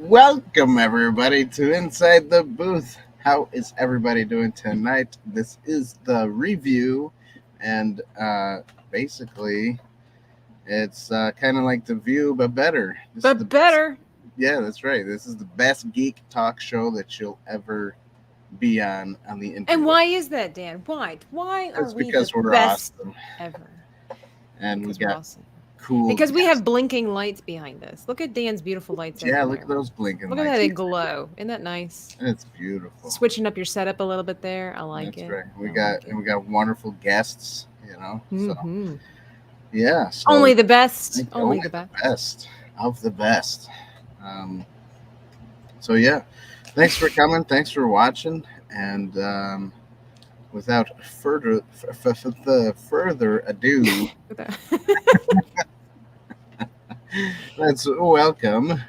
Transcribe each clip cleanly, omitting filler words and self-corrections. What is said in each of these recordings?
Welcome, everybody, to Inside the Booth. How is everybody doing tonight? This is the review, and basically, it's kind of like The View, but better. Better. Yeah, that's right. This is the best geek talk show that you'll ever be on the internet. And why is that, Dan? Why? Why are we the best awesome ever? And because we got awesome. Cool. Because we have blinking lights behind us. Look at Dan's beautiful lights. Yeah, over look there. at those blinking Look lights. at that, they glow. Isn't that nice? It's beautiful. Switching up your setup a little bit there. I like it. That's right. We got wonderful guests, Mm-hmm. So yeah. So only the best. Only the best of the best. So yeah, thanks for coming. Thanks for watching. And without further ado, let's welcome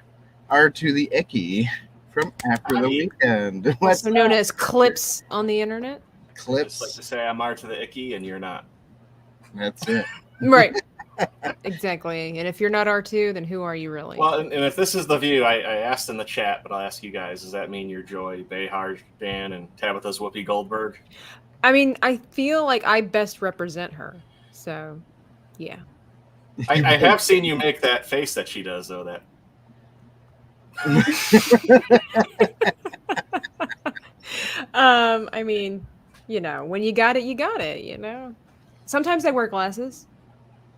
R to the Icky from After the Weekend. Also known as Clips on the internet. Clips. I just like to say I'm R to the Icky and you're not. That's it. Right. Exactly. And if you're not R2, then who are you really? Well, and if this is the view, I asked in the chat, but I'll ask you guys, does that mean you're Joy Behar, Dan, and Tabitha's Whoopi Goldberg? I mean, I feel like I best represent her. So, yeah. I have seen you make that face that she does, though. That. I mean, when you got it, Sometimes I wear glasses.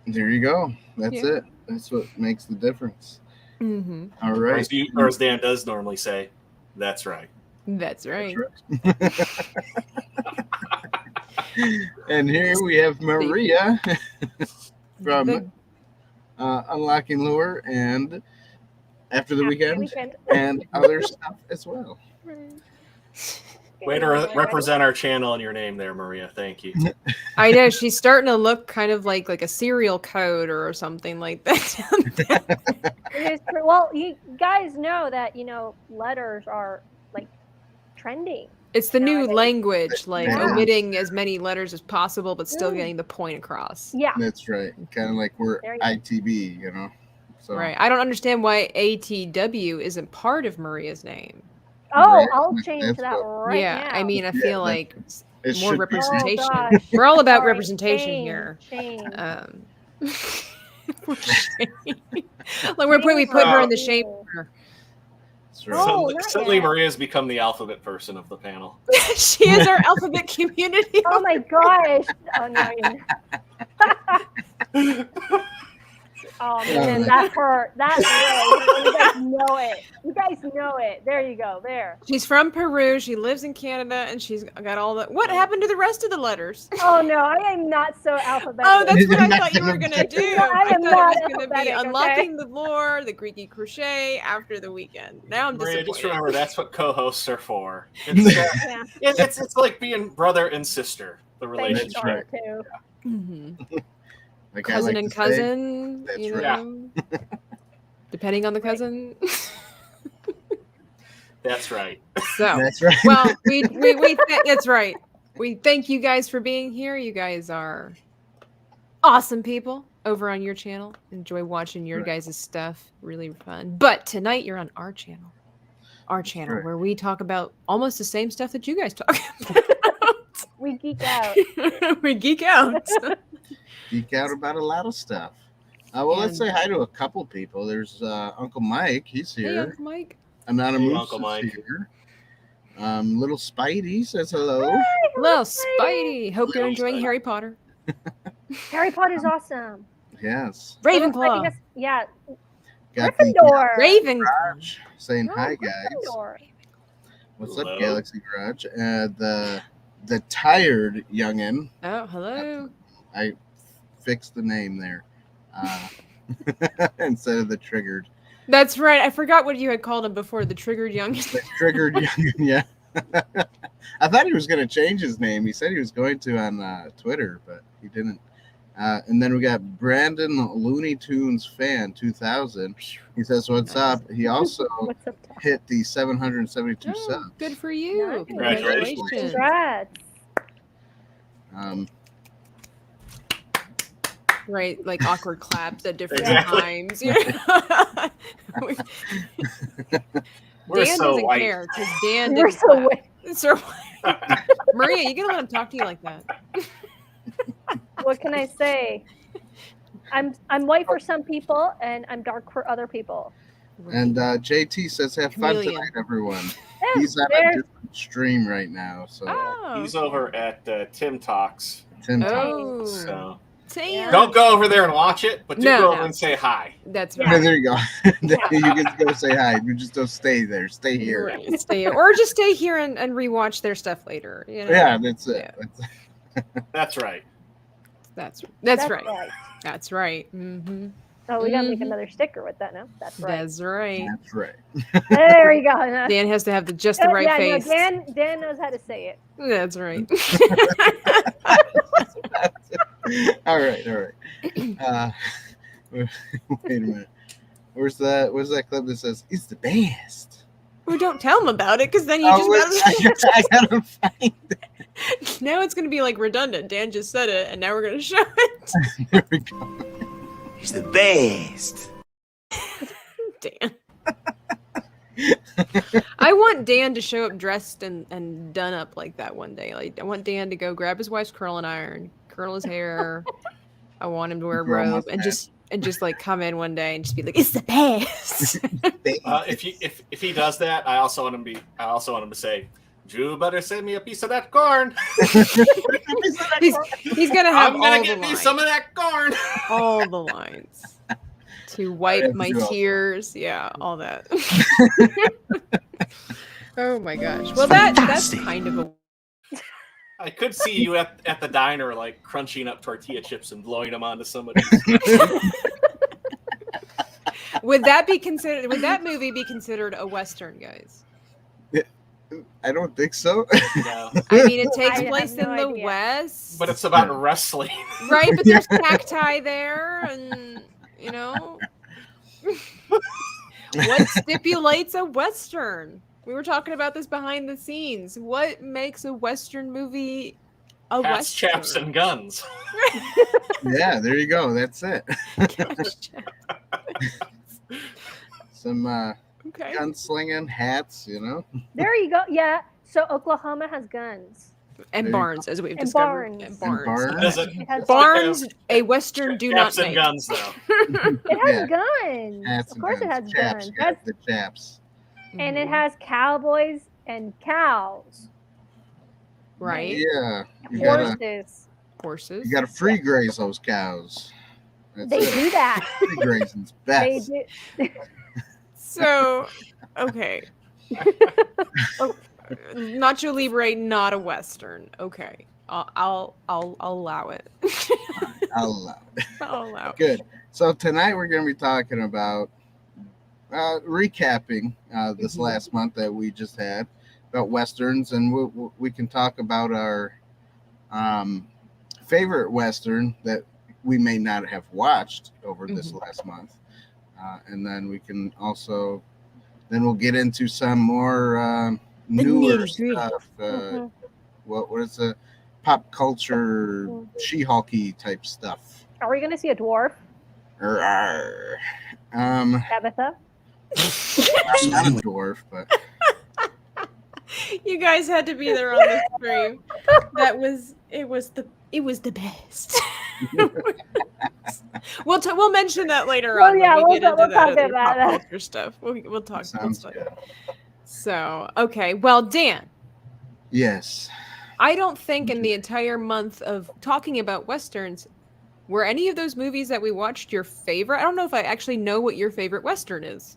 There you go. That's it. That's what makes the difference. Mm-hmm. All right. Or as Dan does normally say, that's right. That's right. And here we have Maria from Unlocking Lure and After the Weekend and other stuff as well. Way to represent our channel in your name there, Maria. Thank you. I know. She's starting to look kind of like a serial code or something like that. It is true. Well, you guys know that, letters are like trending. It's the new language, omitting as many letters as possible, but still getting the point across. Yeah. That's right. Kind of like we're ITB, So. Right. I don't understand why ATW isn't part of Maria's name. Oh, right. I'll change that right now. I mean, I feel like it more representation. Oh, we're all about representation here. Shame. Like we put her in the shame. Oh, suddenly Maria's become the alphabet person of the panel. She is our alphabet community. Oh my gosh. Oh man, that hurt. That's really, you guys know it. You guys know it. There you go. There. She's from Peru. She lives in Canada, and she's got all the. What happened to the rest of the letters? Oh no, I am not so alphabetical. Oh, that's what I thought you were gonna do. I am thought not it was gonna be alphabetic, unlocking the lore, the Greeky crochet After the Weekend. Now I'm Maria, disappointed. just remember that's what co-hosts are for. It's like being brother and sister. The relationship. Right. Too. Yeah. Mm-hmm. Like cousin and cousin, that's right. Depending on the cousin. That's right. So, that's right. Well, we that's right. We thank you guys for being here. You guys are awesome people over on your channel. Enjoy watching your guys' stuff. Really fun. But tonight you're on our channel. Our channel where we talk about almost the same stuff that you guys talk about. We geek out. We geek out. Geek out about a lot of stuff. Let's say hi to a couple people. There's Uncle Mike. He's here. Hey, Uncle Mike. Anonymous Uncle Mike. Here. Little Spidey says hello. Hi, Little Spidey. Hope you're enjoying Harry Potter. Harry Potter's awesome. Yes. Ravenclaw. Yeah. Got Gryffindor. Garage saying hi, guys. Gryffindor. What's Hello. up, Galaxy Garage? The tired youngin. Oh, hello. I fixed the name there instead of the triggered. That's right. I forgot what you had called him before. The triggered young. The triggered youngin, yeah. I thought he was going to change his name. He said he was going to on Twitter, but he didn't. And then we got Brandon Looney Tunes Fan 2000. He says, "What's up?" He also hit the 772 subs. Good for you! Nice. Congratulations. Congrats. Right, like awkward claps at different Exactly. times. You know? We're Dan so doesn't white. care because Dan We're didn't so clap. white. So Maria, you gonna let him talk to you like that? What can I say? I'm white for some people, and I'm dark for other people. And JT says, "Have fun Chameleon. tonight, everyone." Yeah, He's on a there's- different stream right now, so Oh, He's over at Tim Talks. Tim. oh, So Tim. don't go over there and watch it, but do No, go no. over and say hi. That's Yeah, right. there you go. You can go say hi. You just don't stay there. Stay here. Right, stay or just stay here and rewatch their stuff later. You know? Yeah, that's it. Yeah. That's right. That's right. right. That's right. Mm-hmm. Oh, we gotta make Mhm. another sticker with that now. That's right. That's right. That's right. There you go. Dan has to have just the right yeah, face. No, Dan knows how to say it. That's right. All right. Wait a minute. Where's that clip that says it's the best? Well, don't tell him about it because then you I gotta find it. Now it's gonna be like redundant. Dan just said it, and now we're gonna show it. There we go. He's the best. Dan. I want Dan to show up dressed and done up like that one day. Like I want Dan to go grab his wife's curling iron, curl his hair. I want him to wear a Grow a robe and mustache. just like come in one day and just be like, "It's the best." If he does that, I also want him to say, "Drew, better send me a piece of that corn. he's gonna have I'm gonna all get the me lines. some of that corn." All the lines to wipe have my to do all tears. Yeah, all that. Oh my gosh. Well, that's Fantastic. kind of a I could see you at the diner, like crunching up tortilla chips and blowing them onto somebody. Would that movie be considered a Western, guys? I don't think so. No, I mean, it takes I have place no in the idea. West, but it's about wrestling. right? But there's cacti there, and you know, what stipulates a Western? We were talking about this behind the scenes. What makes a Western movie a Hats, Western? chaps, and guns. Yeah, there you go. That's it. Gosh. Some Okay. gunslinging hats, you know. There you go. Yeah. So Oklahoma has guns. And There you barns, as we've And discovered. barns. And And barns. barns. Does it? It has Barns, a Western do not Chaps and make. guns, though. It has Yeah. guns. Hats Of and course, it guns. has Chaps, guns. yeah, the chaps. And Mhm. it has cowboys and cows, Right. Yeah, you gotta horses. Horses. free graze those cows. That's They it. do that. Free grazing's They best. do. So, okay. Nacho Libre, not a Western. Okay. I'll allow it. I'll allow it. I'll allow it. Good. So tonight we're going to be talking about recapping this Mhm. last month that we just had about Westerns, and we can talk about our favorite Western that we may not have watched over this last month. And then we can also, then we'll get into some more newer nitty-gritty. stuff. Mhm. What is the pop culture She-Hulky type stuff? Are we going to see a dwarf, Rawr. Tabitha? I'm not a dwarf, but You guys had to be there on the stream. It was the best. We'll mention that later Well, on. yeah, when we we'll get into talk that other about pop that. culture stuff. We'll talk. sounds we'll good. talk. So, okay. Well, Dan, Yes. I don't think in the entire month of talking about Westerns, were any of those movies that we watched your favorite? I don't know if I actually know what your favorite Western is.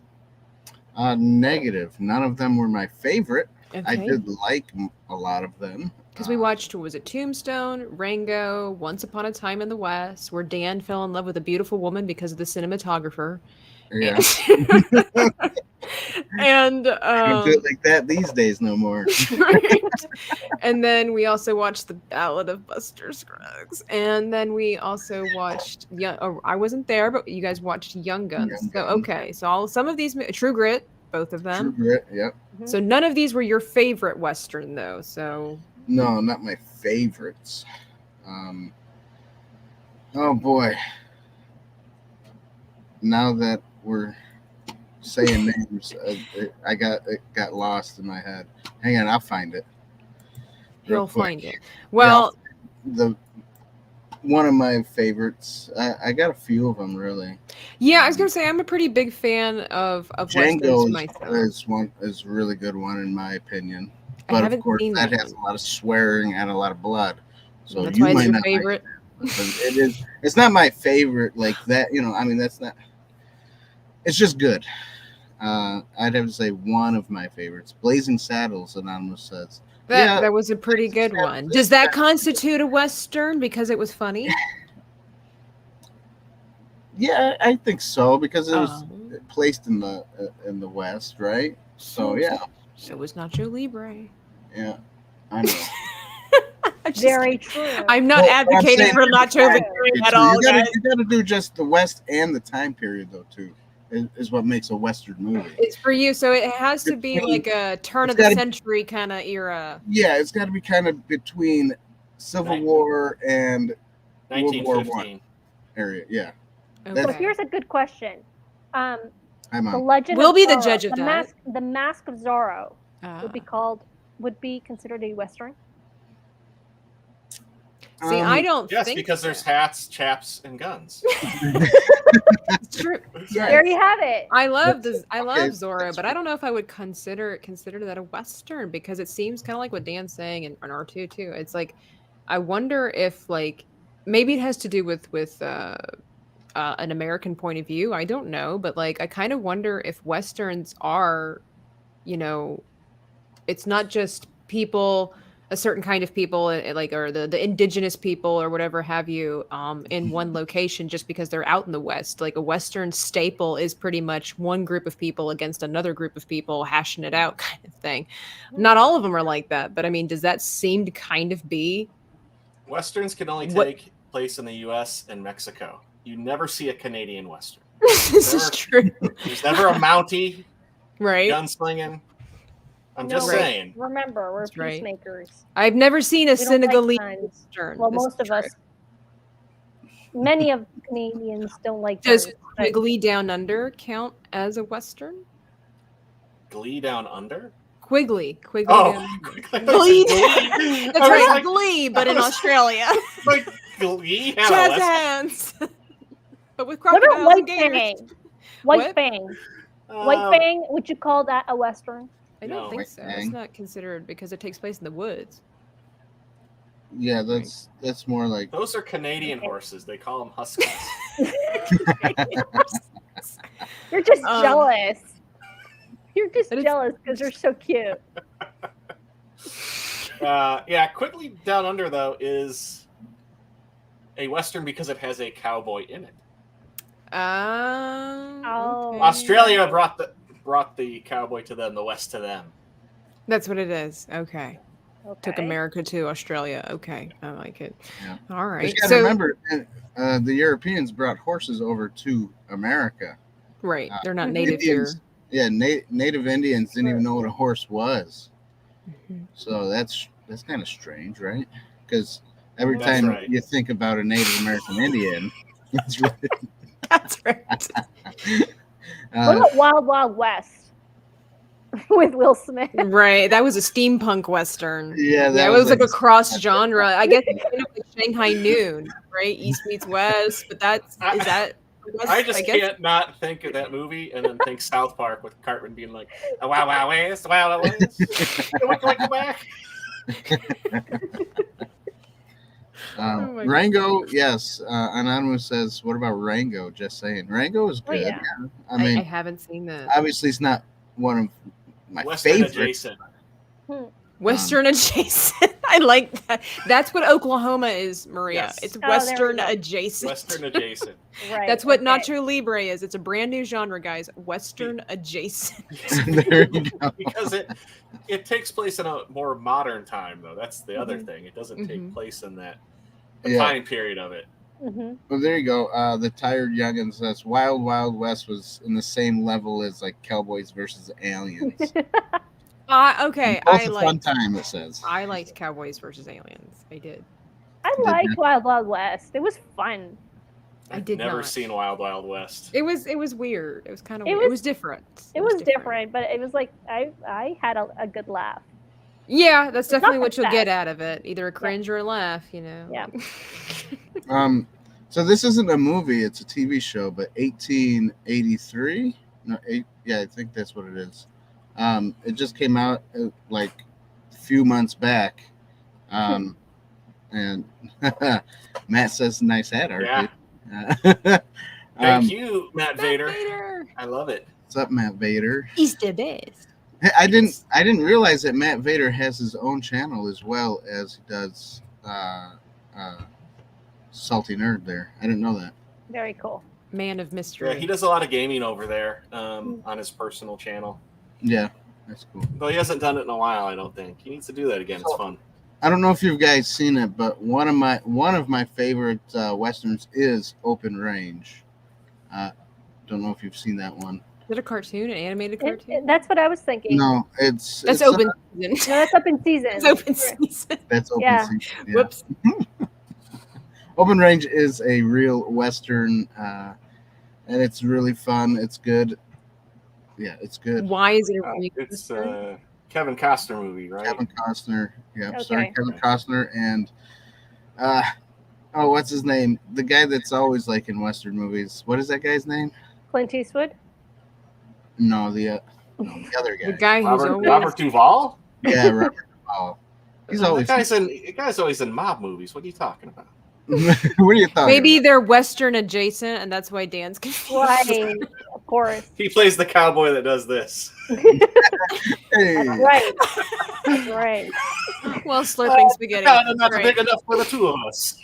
Negative. None of them were my favorite. I Okay. did like a lot of them. Because we watched, was it Tombstone, Rango, Once Upon a Time in the West, where Dan fell in love with a beautiful woman because of the cinematographer. Yeah. And I don't do it like that these days no more. right. And then we also watched The Ballad of Buster Scruggs. And then we also watched I wasn't there, but you guys watched Young Guns. Young So Guns. okay, so some of these True Grit, both of True them. Grit, yep. So none of these were your favorite Western though. So No, not my favorites. Oh boy. now that we're saying names, I got lost in my head. Hang on, I'll find it. He'll find it. Well, One of my favorites. I got a few of them really. yeah, I was gonna say I'm a pretty big fan of Django westerns myself. is a really good one in my opinion. I But haven't of course, seen that that has a one. lot of swearing and a lot of blood. So That's you why it's might your not like favorite. it. But it is. It's not my favorite like that. I mean, that's not. It's just good. I'd have to say one of my favorites. Blazing Saddles, Anonymous says. That was a pretty good one. Does that constitute a western because it was funny? Yeah, I think so because it was placed in the West, right? So yeah. So was Nacho Libre. Yeah, I know. Very true. I'm not advocating for Nacho Libre at all, guys. You got to do just the West and the time period though too. Is what makes a Western movie. It's for you, so it has to be like a turn of the century kind of era. Yeah, it's got to be kind of between Civil War and 1915 area. Yeah. Okay. So here's a good question. Hi, Mom. The Legend. We'll of be the Zorro, judge of that. The Mask of Zorro would be considered a western. See, I don't yes, think because so. there's hats, chaps, and guns. It's true. Yeah. There you have it. I love Zorro, but I don't know if I would consider that a western because it seems kind of like what Dan's saying and R2 too. It's like I wonder if like maybe it has to do with an American point of view. I don't know, but like I kind of wonder if westerns are, it's not just people, a certain kind of people, like or the indigenous people or whatever have you, in one location just because they're out in the West. Like a Western staple is pretty much one group of people against another group of people hashing it out kind of thing. Not all of them are like that, but I mean, does that seem to kind of be? Westerns can only take place in the U.S. and Mexico. You never see a Canadian Western. This is true. There's never a Mountie, right? Gunslinging. I'm just saying. Remember, we're That's right. peacemakers. I've never seen a Senegalese Western. Well, most of us. Many of Canadians don't like. Does Quigley Down Under count as a Western? Glee Down Under? Quigley. Oh, Down Under. Glee. That's right, Glee, but in Australia. Like Glee had Jazz a Western. hands. But with What about crocodiles and White gators. Fang? White Fang. White Fang. Would you call that a western? I don't think White so. Fang. It's not considered because it takes place in the woods. Yeah, that's more like. Those are Canadian horses. They call them Huskies. You're just jealous. You're just jealous because they're so cute. Yeah, Quigley Down Under though is a western because it has a cowboy in it. Oh. Okay. Australia brought the cowboy to them, the West to them. That's what it is. Okay. Took America to Australia. Okay, I like it. Yeah. All right. You got to remember, the Europeans brought horses over to America. Right, they're not native Indians, here. Yeah, native Indians didn't even know what a horse was. So that's kind of strange, right? Because every time you think about a Native American Indian, that's right. That's right. What about Wild Wild West with Will Smith? Right, that was a steampunk western. Yeah, it was like a cross genre. I guess it's kind of like Shanghai Noon, right? East meets West, but I just can't not think of that movie and then think South Park with Cartman being like, "Wow, wow, West, wow, West, go back." Rango, yes. Anonymous says, "What about Rango?" Just saying, Rango is good. Yeah. I mean, I haven't seen that. Obviously, it's not one of my Western favorites. adjacent. Western adjacent. I like that. That's what Oklahoma is, Maria. Yes. It's Western adjacent. Western adjacent. Right. That's what Nacho Libre is. It's a brand new genre, guys. Western adjacent. There you go. Because it takes place in a more modern time, though. That's the other thing. It doesn't take place in that time period of it. Well, there you go. The Tired Youngin says Wild Wild West was in the same level as like Cowboys versus Aliens. Okay, Both a fun time. It says I liked Cowboys versus Aliens. I did. I liked Wild Wild West. It was fun. I've did never not. seen Wild Wild West. It was weird. It was kind of It weird. It was- was different. It was different, but it was like I had a good laugh. Yeah, that's It's not definitely the what you'll get best. out of it. Either a cringe or a laugh, you know. Yeah. So this isn't a movie; it's a TV show. But 1883, no, I think that's what it is. It just came out like a few months back, and Matt says, "Nice hat, art." Yeah. Thank Um, you, Matt Vader. I love it. What's up, Matt Vader? He's the best. Hey, I didn't realize that Matt Vader has his own channel as well as he does Salty Nerd there. I didn't know that. Very cool. Man of mystery. Yeah, he does a lot of gaming over there on his personal channel. Yeah, that's cool. Though he hasn't done it in a while, I don't think. He needs to do that again. It's fun. I don't know if you guys seen it, but one of my favorite westerns is Open Range. Don't know if you've seen that one. Is it a cartoon, an animated cartoon? That's what I was thinking. No, it's Open season. No, that's up in season. It's open season. That's Open Yeah. Season. Yeah. Whoops. Open Range is a real western, and it's really fun. It's good. Yeah, it's good. Why is it a remake? It's a Kevin Costner movie, right? Kevin Costner. Yeah, Okay. sorry, Kevin Costner and what's his name? The guy that's always like in western movies. What is that guy's name? Clint Eastwood. No, the other guy. The guy who's always Robert Duvall? Yeah, Robert Duvall. He's always. The guy's always in mob movies. What are you talking about? What are you talking? maybe about? they're Western adjacent, and that's why Dan's confused. Right. Of course. He plays the cowboy that does this. Hey. Right. Right. Well, slurping spaghetti. God, not Right. big enough for the two of us.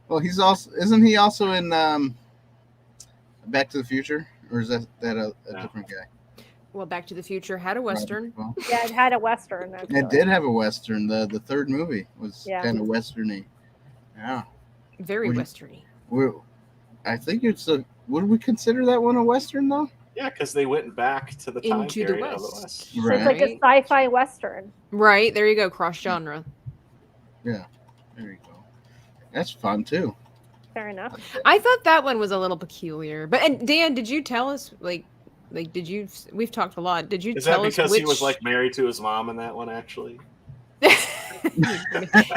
Well, isn't he also in Back to the Future, or is that a different guy? Well, Back to the Future had a Western. Well, Yeah, it had a Western. it did have a western. The third movie was Yeah. kind of westerny. Yeah. Very Would you- Westerny. I think it's a. Would we consider that one a western though? Yeah, because they went back to the time Into the period of the West. West. So Right. it's like a sci-fi Western. Right, there you go, cross genre. There you go. That's fun too. Fair enough. I thought that one was a little peculiar. But and Dan, did you tell us like did you? We've talked a lot. Did you Is that tell us because which? he was like married to his mom in that one? Actually,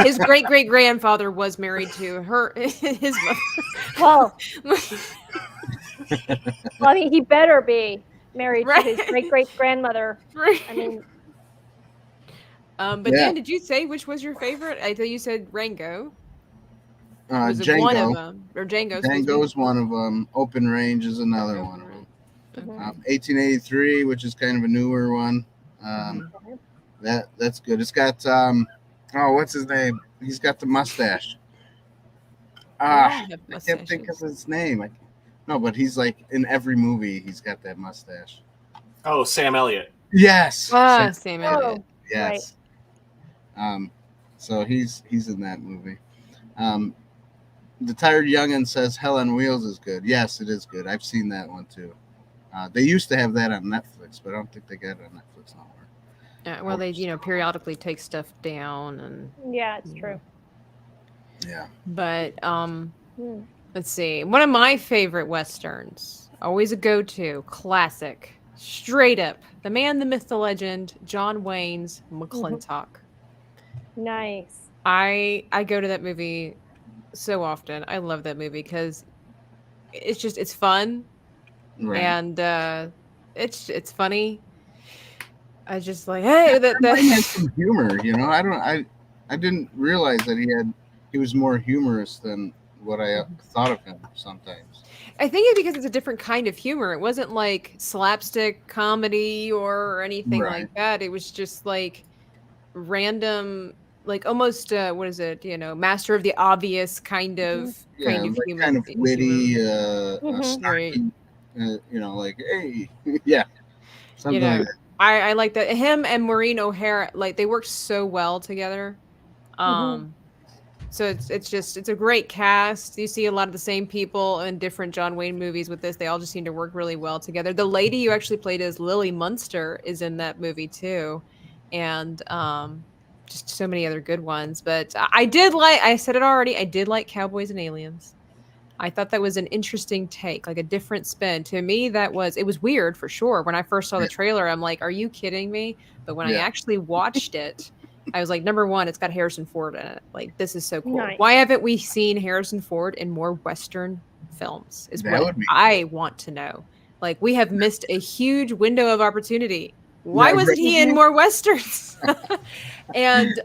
His great great grandfather was married to her. His Well, mother. I mean, he better be married Right. to his great grandmother. Right. I mean, But Yeah. Dan, did you say which was your favorite? I thought you said Rango. Was it Django. one of them or Django? excuse me? Django is one of them. Open Range is another one of them. mhm. 1883, which is kind of a newer one. That's good. It's got what's his name? He's got the mustache. I can't think of his name. No, but he's like in every movie. He's got that mustache. oh, Sam Elliott. Yes. Same Oh. Elliott. Yes. So he's in that movie. The Tired Youngin says Hell on Wheels is good. Yes, it is good. I've seen that one too. They used to have that on Netflix, but I don't think they got it on Netflix no more. Well, they periodically take stuff down and. Yeah, it's true. Yeah. But Hmm. let's see. One of my favorite westerns, always a go-to, classic, straight up, the man, the myth, the legend, John Wayne's McClintock. Nice. I go to that movie so often. I love that movie because it's fun Right. and it's funny. I just like hey He has that some humor, I didn't realize that he was more humorous than what I thought of him sometimes. I think it's because it's a different kind of humor. It wasn't like slapstick comedy or anything Right. like that. It was just like random, like almost what is it? Master of the obvious kind of Yeah, like humor. kind of witty, Mhm. snarky, like hey, yeah, something like that. I like that. Him and Maureen O'Hara, like they work so well together. So it's a great cast. You see a lot of the same people in different John Wayne movies with this. They all just seem to work really well together. The lady who actually played as Lily Munster is in that movie too. And just so many other good ones. But I said it already, I did like Cowboys and Aliens. I thought that was an interesting take, like a different spin. To me, it was weird for sure. When I first saw the trailer, I'm like, are you kidding me? But when I actually watched it, I was like, number one, it's got Harrison Ford in it. Like, this is so cool. Nice. Why haven't we seen Harrison Ford in more Western films is what I want to know. Like, we have missed a huge window of opportunity. Why wasn't he in more Westerns? And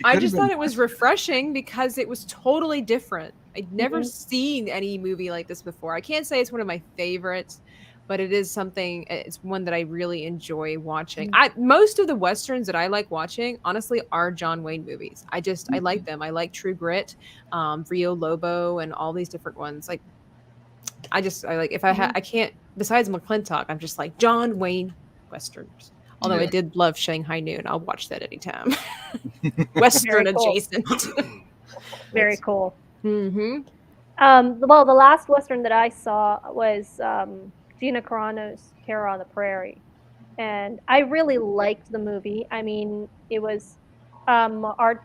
I just thought it was refreshing because it was totally different. I'd never seen any movie like this before. I can't say it's one of my favorites, but it's one that I really enjoy watching. Most of the Westerns that I like watching, honestly, are John Wayne movies. I like them. I like True Grit, Rio Lobo, and all these different ones. Like, I like, if I can't, besides McClintock, I'm just like John Wayne Westerns. Although I did love Shanghai Noon. I'll watch that anytime. Western adjacent. Very cool. Mm-hmm. Well, the last Western that I saw was Gina Carano's Terror on the Prairie. And I really liked the movie. I mean, it was artsy.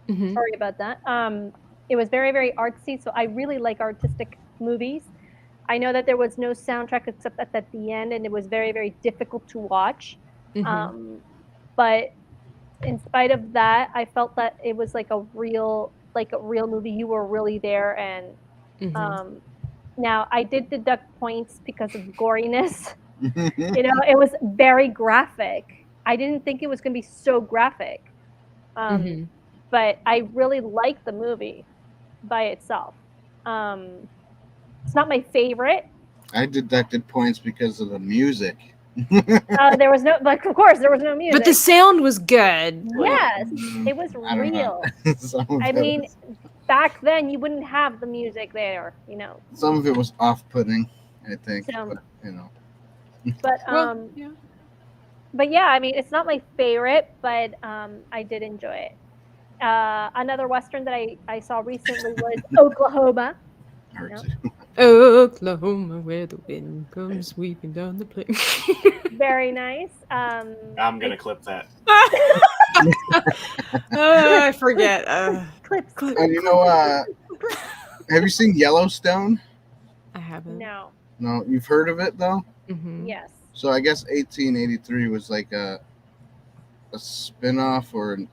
Mm-hmm. Sorry about that. It was very, very artsy. So I really like artistic movies. I know that there was no soundtrack except at the end, and it was very, very difficult to watch. Mm-hmm. But in spite of that, I felt that it was like a real movie. You were really there, and now I did deduct points because of goriness. It was very graphic. I didn't think it was going to be so graphic, but I really liked the movie by itself. It's not my favorite. I deducted points because of the music. There was no, like, of course, there was no music. But the sound was good. Yes, it was real. I mean, back then you wouldn't have the music there, Some of it was off-putting, I think. But But yeah, I mean, it's not my favorite, but I did enjoy it. Another Western that I saw recently was Oklahoma. Oklahoma, where the wind comes sweeping down the plain. Very nice. I'm gonna clip that. I forget. Clips. And have you seen Yellowstone? I haven't. No. No, you've heard of it though? Mm-hmm. Yes. So I guess 1883 was like a spin-off or an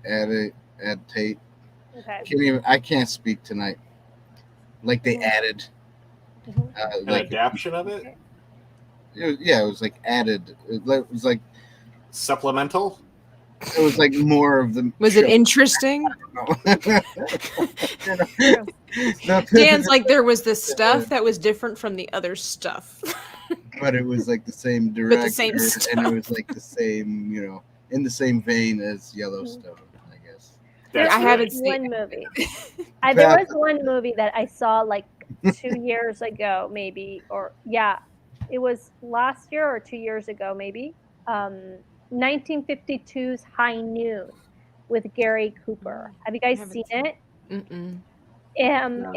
adaptate. Okay. I can't speak tonight. Like they added an adaptation of it? It was like added. It was like supplemental. It was like more of the. Was it interesting? Dan's like, there was the stuff that was different from the other stuff. But it was like the same director, but the same stuff. And it was like the same, in the same vein as Yellowstone, I guess. I haven't seen one movie. There was one movie that I saw like 2 years ago, maybe, it was last year or 2 years ago, maybe. 1952's High Noon with Gary Cooper. Have you guys seen it? Mm-mm. No.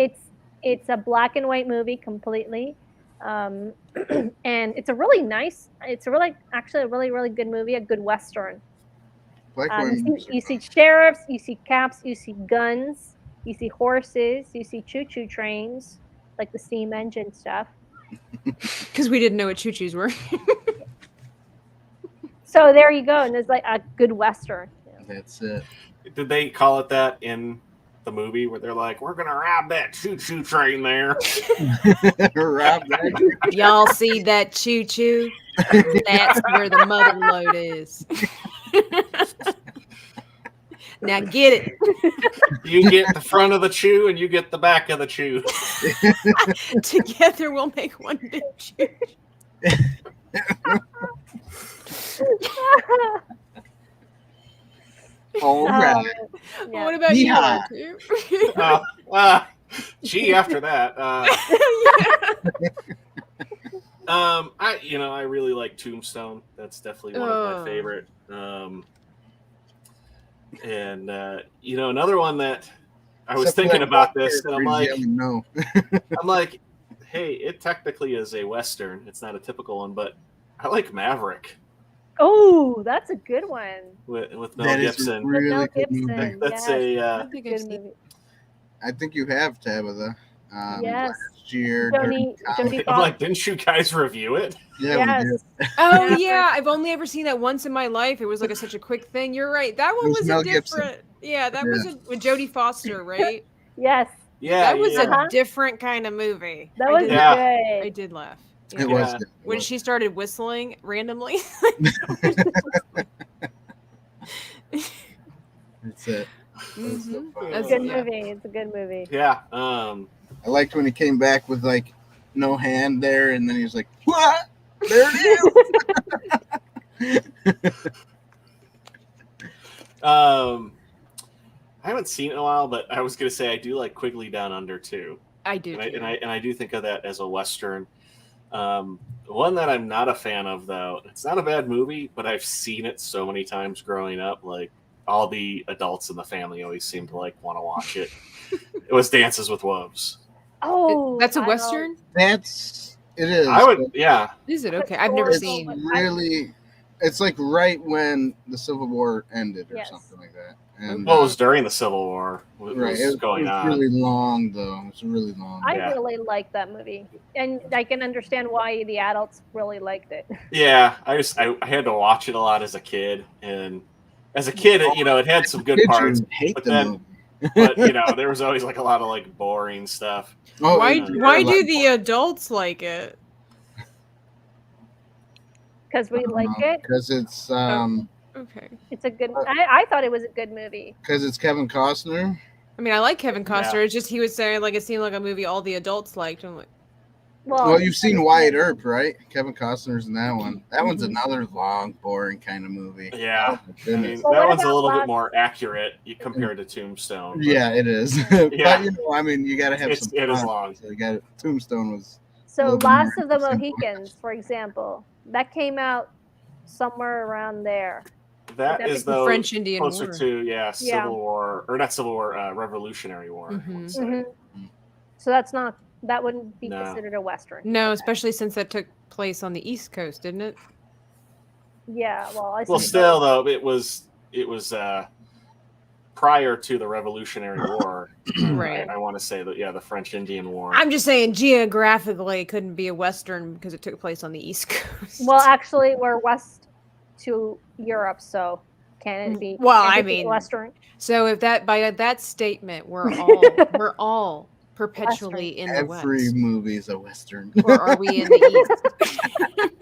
It's a black and white movie completely, and it's a really good movie, a good Western. You see sheriffs, you see cops, you see guns, you see horses, you see choo-choo trains, like the steam engine stuff. Because we didn't know what choo-choos were. So there you go, and there's like a good Western. That's it. Did they call it that in the movie where they're like, we're going to rob that choo-choo train there? Y'all see that choo-choo? That's where the mother load is. Now get it. You get the front of the chew and you get the back of the chew. Together we'll make one big chew. All right. What about you? Gee, after that. I really like Tombstone. That's definitely one of my favorite. And another one that I was thinking about this, and I'm like, hey, it technically is a Western. It's not a typical one, but I like Maverick. Oh, that's a good one. With Mel Gibson. Really Mel Gibson. That's a good movie. I think you have, Tabitha. Yes. Last year. Jodie I'm like, didn't you guys review it? Yeah, Yes. we did. Oh Yeah. yeah, I've only ever seen that once in my life. It was like such a quick thing. You're right. That one was was Mel a Gibson. different. Yeah, that was with Jodie Foster, right? Yes. Yeah, That was Uh-huh. a different kind of movie. That I was did- Yeah. I did laugh. It Yeah. was. Yeah. Good. When she started whistling randomly. That's it. Mhm. It's That's- a good yeah. movie. It's a good movie. Yeah. I liked when he came back with like no hand there, and then he was like, "What? There it is." I haven't seen it in a while, but I was gonna say I do like Quigley Down Under too. I do. And I do think of that as a Western. One that I'm not a fan of, though, it's not a bad movie, but I've seen it so many times growing up. Like, all the adults in the family always seem to like want to watch it. It was Dances with Wolves. Oh, That's a I Western? It is. I would, yeah. Is it? Okay. I've never It's seen. really. It's like right when the Civil War ended, or Yes. something like that. And Well, it was during the Civil War. What right, was it was going on? really long though. It was really long. I Yeah. really like that movie, and I can understand why the adults really liked it. Yeah, I had to watch it a lot as a kid, and as a kid, it had some good Did parts, you hate but the then- movie? but there was always like a lot of like boring stuff. Oh, Why yeah, why like- do the adults like it? Because we liked it. Because it's Okay. It's a good. I thought it was a good movie. because it's Kevin Costner. I mean, I like Kevin Costner. Yeah. It's just he was saying like it seemed like a movie all the adults liked. I'm like, Well, you've seen Wyatt Earp, right? Kevin Costner's in that one. That one's Mhm. another long, boring kind of movie. Yeah. Oh, my I mean, goodness. Well, that what one's a about little bit Last- more accurate compared to Tombstone. but Yeah, it is. Yeah. But I mean, you got to have It's- some. it is fun. long. So you got Tombstone was. So little bit Last more of the simple. Mohicans, for example, that came out somewhere around there. That That is is the though French Indian closer War. to Civil War, or not Civil War, Revolutionary War. I Mhm. would say. Mhm. So that wouldn't be No. considered a Western. no, especially since that took place on the East Coast, didn't it? Yeah, well, I Well, suppose- still though, it was prior to the Revolutionary War. Right. I want to say that the French Indian War. I'm just saying geographically it couldn't be a Western because it took place on the East Coast. Well, actually, we're west to Europe, so can it be? Well, can it I be mean- Western. so if that by that statement we're all perpetually in the Every West. movie's a Western. Or are we in the East?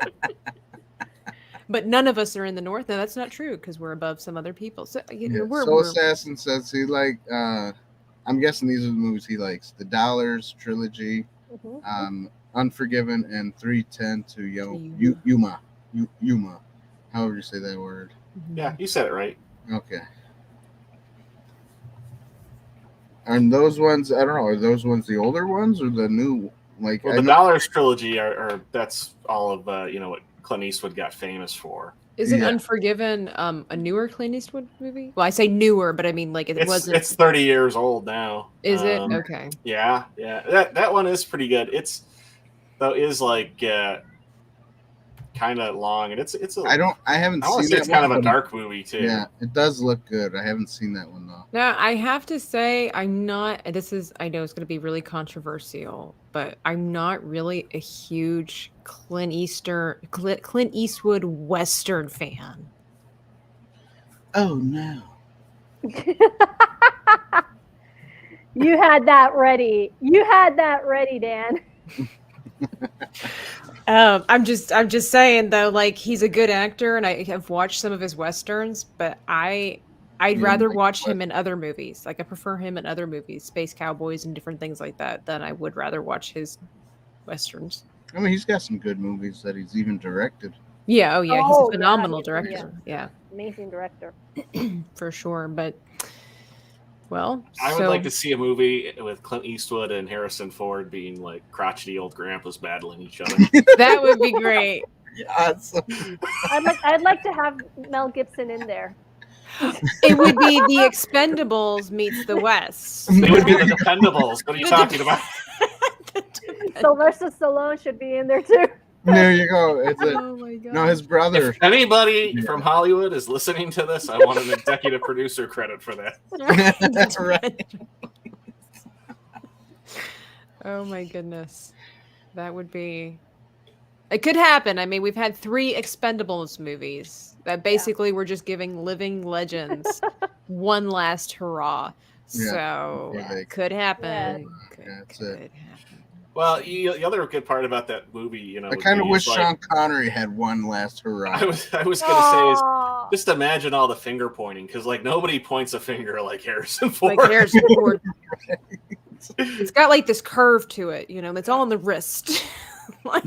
But none of us are in the North. No, that's not true because we're above some other people. So Yeah, we're Soul Assassin says he I'm guessing these are the movies he likes: The Dollars trilogy, Mhm. Unforgiven, and 3:10 to Yuma. Yuma, however you say that word. Yeah, you said it right. Okay. And those ones, I don't know, are those ones the older ones or the new? Like, Well, I the know- Dollars trilogy that's all of what Clint Eastwood got famous for. Isn't Yeah. Unforgiven a newer Clint Eastwood movie? Well, I say newer, but I mean like it wasn't. It's 30 years old now. Is it okay? Yeah. That one is pretty good. It's like kind of long, and it's a. I haven't I want to seen say that it's kind of one, a but dark movie too. Yeah, it does look good. I haven't seen that one though. Now I have to say I'm not. I know it's going to be really controversial, but I'm not really a huge Clint Eastwood Western fan. Oh no. You had that ready. You had that ready, Dan. I'm just saying though, like he's a good actor, and I have watched some of his westerns, but I'd You rather like watch him in other movies. Like I prefer him in other movies, Space Cowboys and different things like that, than I would rather watch his westerns. I mean, he's got some good movies that he's even directed. Yeah, oh yeah, Oh, he's yeah, a phenomenal he's- director. Yeah, Amazing director. for sure. But well, I would like to see a movie with Clint Eastwood and Harrison Ford being like crotchety old grandpas battling each other. that would be great. Awesome. I'd like to have Mel Gibson in there. It would be the Expendables meets the West. They would be the Dependables. What are you talking about? Sylvester Stallone should be in there too. There you go. Oh my god. No, his brother. If anybody from Hollywood is listening to this, I want an executive producer credit for that. That's right. Oh my goodness. That would be. It could happen. I mean, we've had 3 Expendables movies that basically were just giving living legends one last hurrah. Yeah. So Yeah. it could happen. Yeah, that's Could it. happen. Well, the other good part about that movie, you know, I kind of would be wish is, like, Sean Connery had one last hurrah. I was gonna say is just imagine all the finger pointing, because like nobody points a finger like Harrison Ford. Like Harrison Ford. It's got like this curve to it, you know, it's all on the wrist. Like,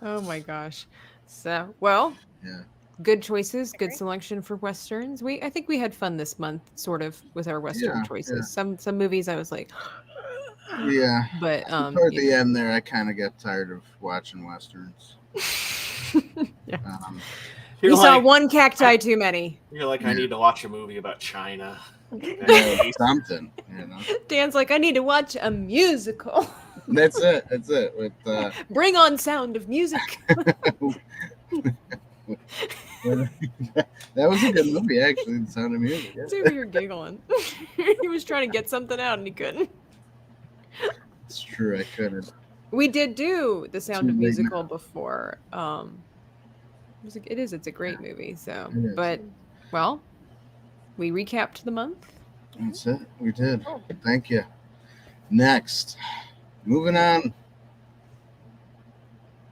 oh my gosh. So, well, Yeah. good choices, good selection for westerns. I think we had fun this month, sort of, with our western choices. Yeah. Some movies I was like, Yeah. but Toward the end there, I kind of got tired of watching westerns. Yeah. You're We saw like, one cacti too many. You're like, I need to watch a movie about China. Something, you know. Dan's like, I need to watch a musical. That's it. With Bring on Sound of Music. that was a good movie, actually. The Sound of Music. Yeah. See, you're giggling. He was trying to get something out and he couldn't. It's true, I couldn't. We did do The Sound of Too late Musical now. before. It's a great movie. So, It is. but well, we recapped the month. That's it. We did. Thank you. Next, moving on.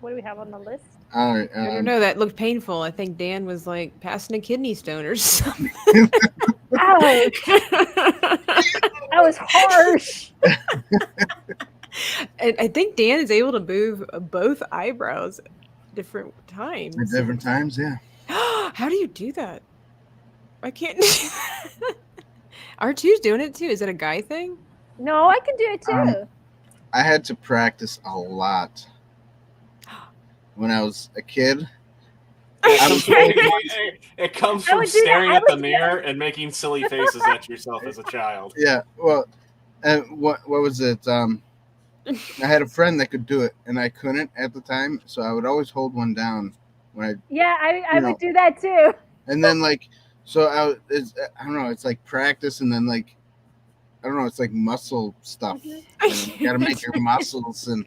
What do we have on the list? All right. I don't know. That looked painful. I think Dan was like passing a kidney stone or something. Ouch! That was harsh. And I think Dan is able to move both eyebrows at different times. At different times, yeah. How do you do that? I can't. R2's doing it too. Is that a guy thing? No, I can do it too. I had to practice a lot when I was a kid. It comes I from would do that. staring I at the would do mirror and making silly faces at yourself as a child. Yeah. Well, what was it? I had a friend that could do it, and I couldn't at the time, so I would always hold one down when Yeah, I You know. would do that too. and then like, so I don't know, it's like practice, and then like, I don't know, it's like muscle stuff. You got to make your muscles, and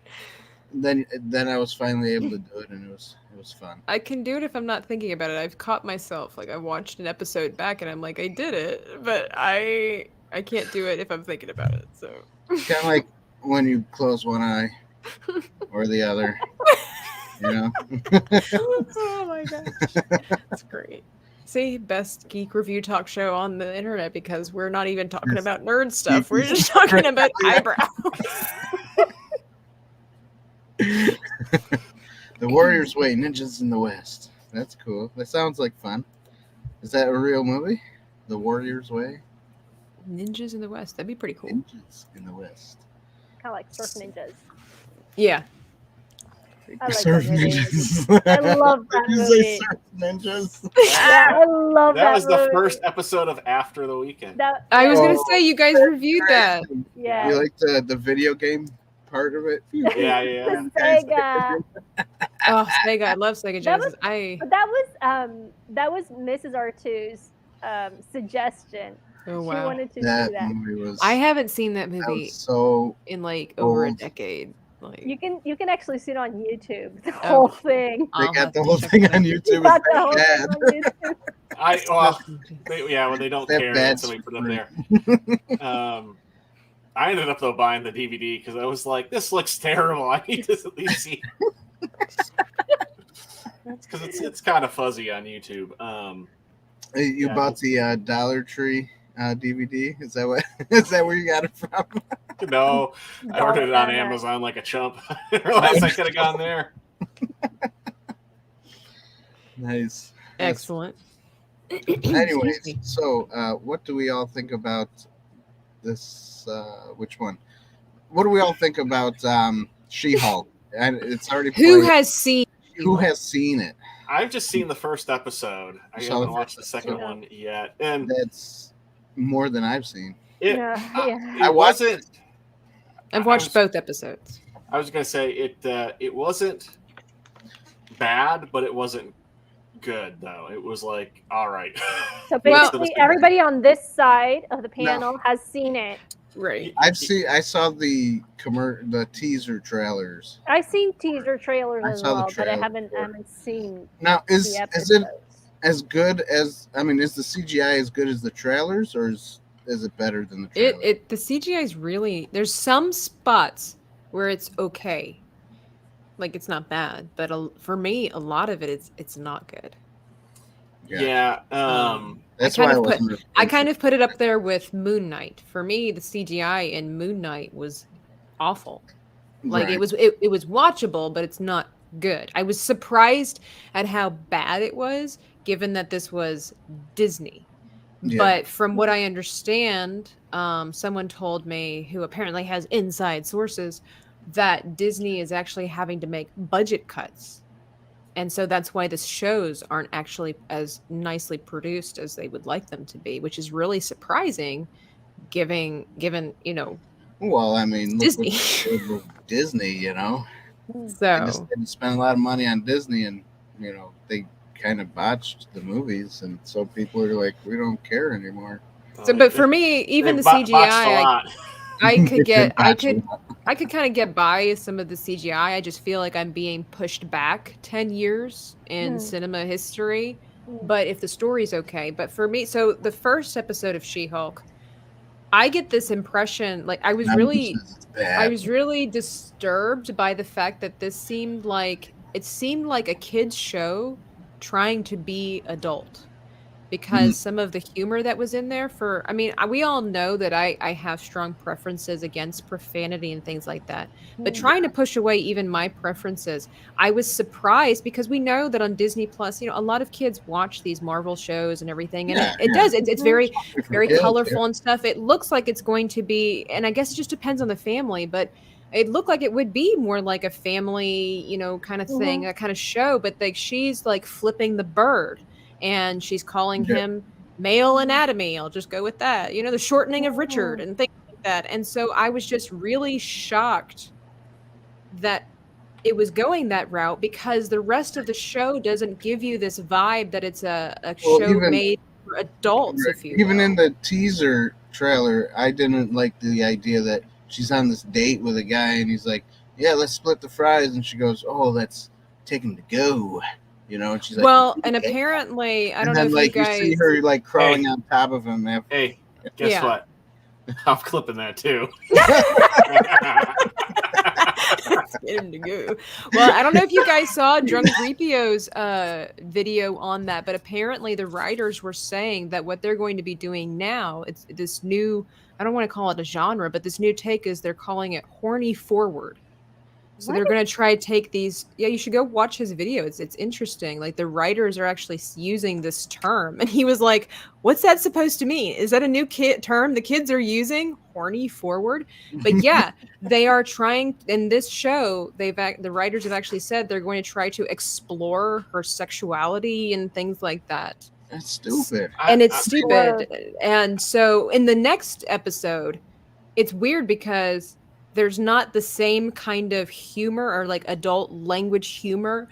then I was finally able to do it, and it was fun. I can do it if I'm not thinking about it. I've caught myself. Like I watched an episode back and I'm like, I did it, but I can't do it if I'm thinking about it. So It's kind of like when you close one eye or the other, you know. oh my gosh. That's great. See, best geek review talk show on the internet, because we're not even talking about nerd stuff. We're just talking about eyebrows. The Warriors Way, Ninjas in the West. That's cool. That sounds like fun. Is that a real movie? The Warriors Way? Ninjas in the West. That'd be pretty cool. Ninjas in the West. Kind of like Surf Ninjas. Yeah. I like Surf that movie. Ninjas. I love that Did you movie. say Surf Ninjas? Yeah, I love that. That was the movie. first episode of After the Weekend. I was gonna Oh. say you guys reviewed that. Yeah. You like the video game part of it? Yeah. The Sega. Oh, Sega! I love Sega That Genesis. But that was Mrs. R2's suggestion. Oh She wow! wanted to That do that. movie was. I haven't seen that that movie was so. in like over a old. decade. Like You can actually see it on YouTube. The whole thing. They I'll got have the to whole check thing it out. on YouTube. You got It's the whole that thing bad. on YouTube. When they don't That care, bad that's when we put them there. I ended up though buying the DVD because I was like, "This looks terrible. I need to at least see." Because it's kind of fuzzy on YouTube. Hey, you Yeah. bought the Dollar Tree DVD? Is that what? Is that where you got it from? No, I ordered it on Dollar. Amazon like a chump. I realized I could have gone there. Nice. Excellent. Anyways, Excuse me. so what do we all think about this? Which one? What do we all think about She-Hulk? And it's already Who played. has seen? Who has seen it? I've just seen the first episode. I You saw haven't the watched the first second episode? one yet, and That's more than I've seen. it, Yeah. it wasn't. I've I watched was- both episodes. I was gonna say it wasn't bad, but it wasn't good though. It was like all right. So Well- basically, everybody on this side of the panel has seen it. Right. I saw the teaser trailers. I've seen teaser trailers I as saw the well, but I trailer haven't for it. haven't seen Now, the is it episodes. as good as? I mean, is the CGI as good as the trailers, or is it better than the trailers? The CGI is really, there's some spots where it's okay, like it's not bad, but for me, a lot of it's not good. Yeah. That's I why kind I of wasn't. I kind of put it up there with Moon Knight. For me, the CGI in Moon Knight was awful. Like Right. it was watchable, but it's not good. I was surprised at how bad it was, given that this was Disney. Yeah. But from what I understand, someone told me who apparently has inside sources that Disney is actually having to make budget cuts. And so that's why the shows aren't actually as nicely produced as they would like them to be, which is really surprising given, Well, I mean, look Disney. what they did with Disney. You know, they just So didn't spend a lot of money on Disney, and they kind of botched the movies, and so people are like, we don't care anymore. but for me, even the botched a CGI, lot. I could get, I Botched a could, lot. I could kind of get by some of the CGI. I just feel like I'm being pushed back 10 years in cinema history. But if the story's okay, but for me, so the first episode of She-Hulk, I get this impression, like I was really disturbed by the fact that it seemed like a kid's show trying to be adult. Because some of the humor that was in there we all know that I have strong preferences against profanity and things like that. But trying to push away even my preferences, I was surprised because we know that on Disney Plus, a lot of kids watch these Marvel shows and everything. And it's very, very colorful and stuff. It looks like it's going to be, and I guess it just depends on the family, but it looked like it would be more like a family, kind of thing, that kind of show. But she's like flipping the bird. And she's calling him male anatomy. I'll just go with that. The shortening of Richard and things like that. And so I was just really shocked that it was going that route because the rest of the show doesn't give you this vibe that it's a show made for adults, if you will. Even in the teaser trailer, I didn't like the idea that she's on this date with a guy and he's like, yeah, let's split the fries. And she goes, oh, let's take him to go. And she's like, well, and apparently, I don't know if you guys see her like crawling on top of him. Hey, guess what? I'm clipping that too. Get him to go. Well, I don't know if you guys saw Drunk Reepio's video on that, but apparently the writers were saying that what they're going to be doing now, it's this new, I don't want to call it a genre, but this new take is they're calling it horny forward. So they're going to try to take these. Yeah, you should go watch his video. It's interesting. Like the writers are actually using this term. And he was like, what's that supposed to mean? Is that a new term the kids are using? Horny forward? But yeah, they are trying in this show. The writers have actually said they're going to try to explore her sexuality and things like that. That's stupid. And it's stupid. And so in the next episode, it's weird because there's not the same kind of humor or like adult language humor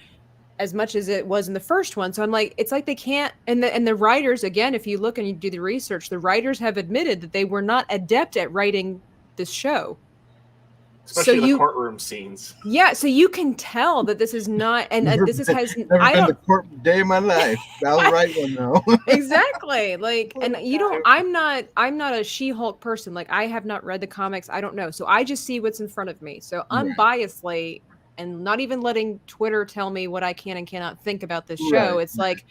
as much as it was in the first one. So I'm like, it's like they can't, and the writers, again, if you look and you do the research, the writers have admitted that they were not adept at writing this show. Especially the courtroom scenes. Yeah, so you can tell that this is not, and this is has. Never been the court day of my life. I'll write one though. Exactly, like, and you don't. I'm not a She-Hulk person. Like, I have not read the comics. I don't know, so I just see what's in front of me. So unbiasedly, and not even letting Twitter tell me what I can and cannot think about this show. It's like,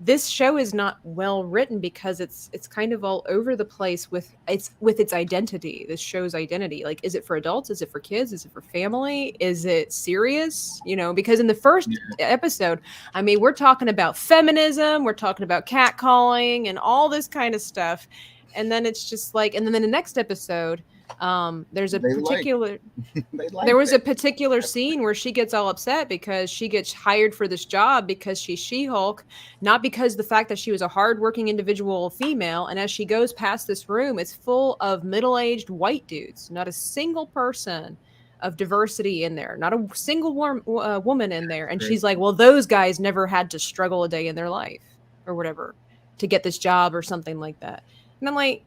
this show is not well written because it's kind of all over the place with its identity. This show's identity. Like, is it for adults? Is it for kids? Is it for family? Is it serious? Because in the first episode, I mean, we're talking about feminism, we're talking about catcalling and all this kind of stuff. And then it's just like, and then in the next episode, there's a particular there was a particular scene where she gets all upset because she gets hired for this job because she's She-Hulk, not because the fact that she was a hardworking individual female. And as she goes past this room, it's full of middle-aged white dudes, not a single person of diversity in there, not a single woman in there. And she's like, well, those guys never had to struggle a day in their life or whatever to get this job or something like that. And I'm like,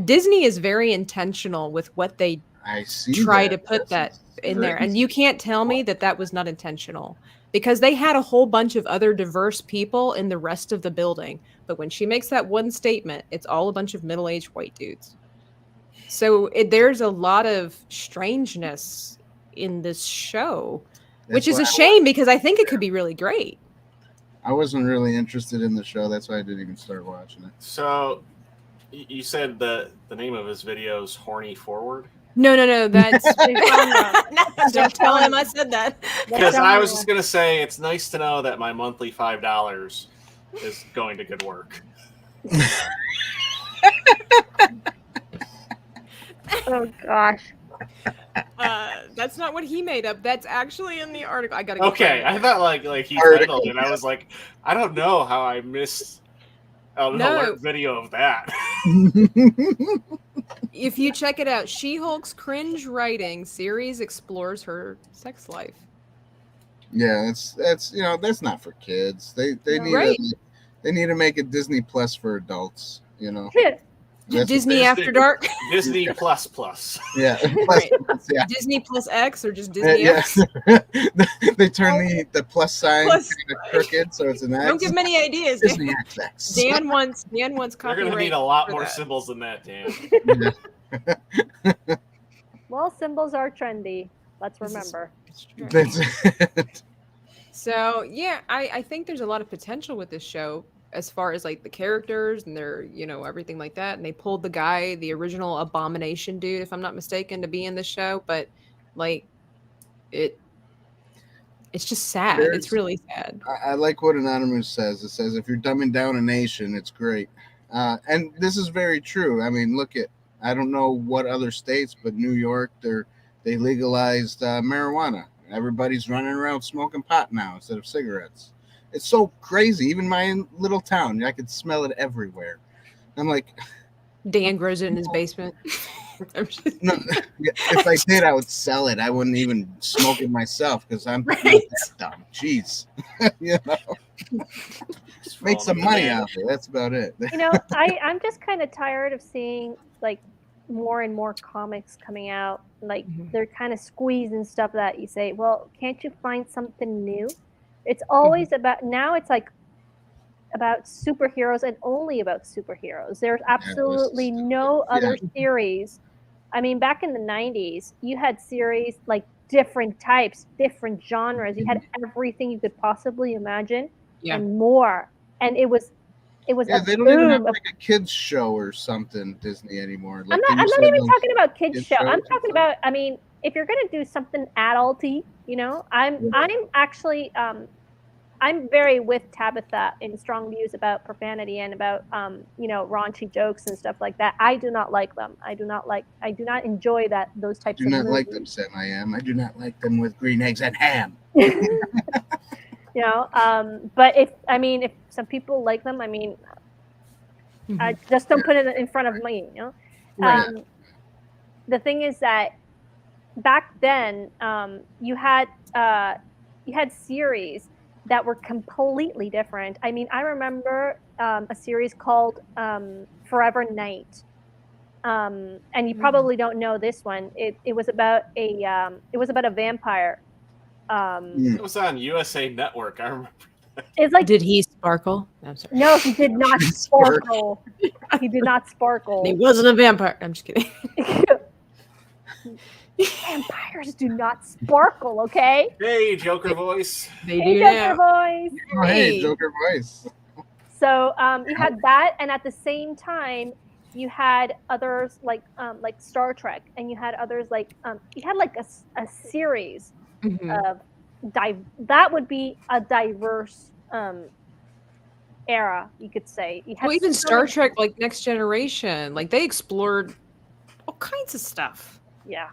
Disney is very intentional with what they I see. try that. to put That's that in there. And crazy. you can't tell me that that was not intentional, because they had a whole bunch of other diverse people in the rest of the building. But when she makes that one statement, it's all a bunch of middle-aged white dudes. So there's a lot of strangeness in this show, which That's is a why shame because I think it could be really great. I wasn't really interested in the show. That's why I didn't even start watching it. So you said the name of his video is Horny Forward? No, that's genre. don't tell him I said that. Because I was just going to say, it's nice to know that my monthly $5 is going to good work. Oh gosh. That's not what he made up. That's actually in the article. I gotta go. Okay, I thought like he titled it. I was like, I don't know how I missed an alert video of that. If you check it out, She-Hulk's cringe writing series explores her sex life. Yeah, that's that's not for kids. They need Right. they need to make it Disney Plus for adults. That's Disney After Dark. Disney Plus Plus. Yeah. Right. Yeah. Disney Plus X or just Disney Yeah. X. They turn the plus sign Plus- kind of crooked, so it's an X. Don't give many ideas. Disney XX. Dan wants They're copyright. going to need a lot for more that. symbols than that, Dan. Well, symbols are trendy. Let's This is- remember. It's true. That's- So yeah, I think there's a lot of potential with this show as far as like the characters and their everything like that. And they pulled the original Abomination dude, if I'm not mistaken, to be in this show. But like it's just sad. It's really sad. I like what Anonymous says. It says if you're dumbing down a nation, it's great. And this is very true. I mean, I don't know what other states, but New York, they legalized marijuana. Everybody's running around smoking pot now instead of cigarettes. It's so crazy. Even my little town, I could smell it everywhere. I'm like, Dan grows it in his basement. I'm just- no, if I did, I would sell it. I wouldn't even smoke it myself because I'm not Right. that dumb. Jeez, make some money out of it. That's about it. I'm just kind of tired of seeing like more and more comics coming out. Like they're kind of squeezing stuff that you say, well, can't you find something new? It's always about, now it's like about superheroes and only about superheroes. There's absolutely no other series. I mean, back in the 90s, you had series like different types, different genres. You had everything you could possibly imagine and more. And it was they don't even have like a kids show or something Disney anymore. Like I'm not even talking about kids show. I'm talking about, I mean, if you're gonna do something adulty, I'm actually I'm very with Tabitha in strong views about profanity and about raunchy jokes and stuff like that. I do not like them. I do not enjoy those types of movies. I do not like them, Sam. I do not like them with green eggs and ham. But if some people like them, I just don't put it in front of me. Right. The thing is that back then, you had series that were completely different. I mean, I remember a series called Forever Night, and you probably don't know this one. It was about a vampire. It was on USA Network. I remember. It's like, did he sparkle? I'm sorry. no, he did not sparkle. He did not sparkle. He wasn't a vampire. I'm just kidding. Vampires do not sparkle, okay? Hey, Joker voice. They Hey, do Joker now. voice. Oh, hey, Joker voice. So you had that, and at the same time, you had others like Star Trek, and you had others like you had like a series of that would be a diverse era, you could say. You had Well, even so Star many- Trek, like Next Generation, like they explored all kinds of stuff. Yeah.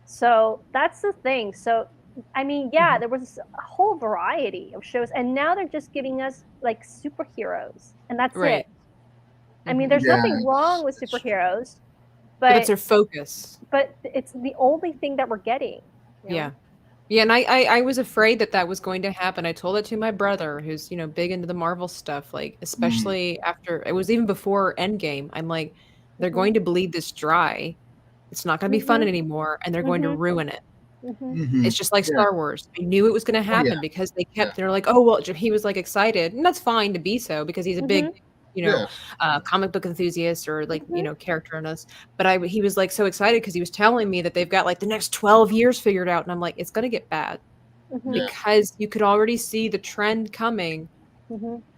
So that's the thing. So I mean, yeah, there was a whole variety of shows, and now they're just giving us like superheroes, and that's Right. it. I mean, there's nothing wrong with superheroes, But it's their focus. but it's the only thing that we're getting. you know? Yeah. Yeah, and I was afraid that was going to happen. I told it to my brother, who's big into the Marvel stuff, like especially after it was even before Endgame. I'm like, They're going to bleed this dry. It's not going to be fun anymore, and they're going to ruin it. It's just like Star Wars. I knew it was going to happen because they kept. They're like, oh well, he was like excited, and that's fine to be so because he's a big, comic book enthusiast or like character in us. But he was like so excited because he was telling me that they've got like the next 12 years figured out, and I'm like, it's going to get bad because you could already see the trend coming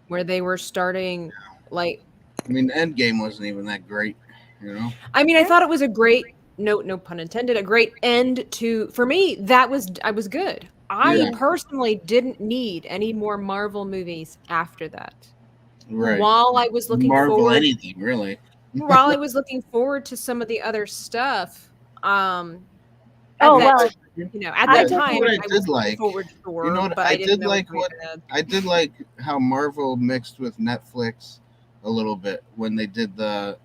where they were starting like. I mean, the Endgame wasn't even that great, I mean, I thought it was a great. No pun intended. A great end to for me. I was good. I personally didn't need any more Marvel movies after that. Right. While I was looking Marvel forward, anything really. while I was looking forward to some of the other stuff, at that time, what I was looking forward to you know what but I did like I did like how Marvel mixed with Netflix a little bit when they did the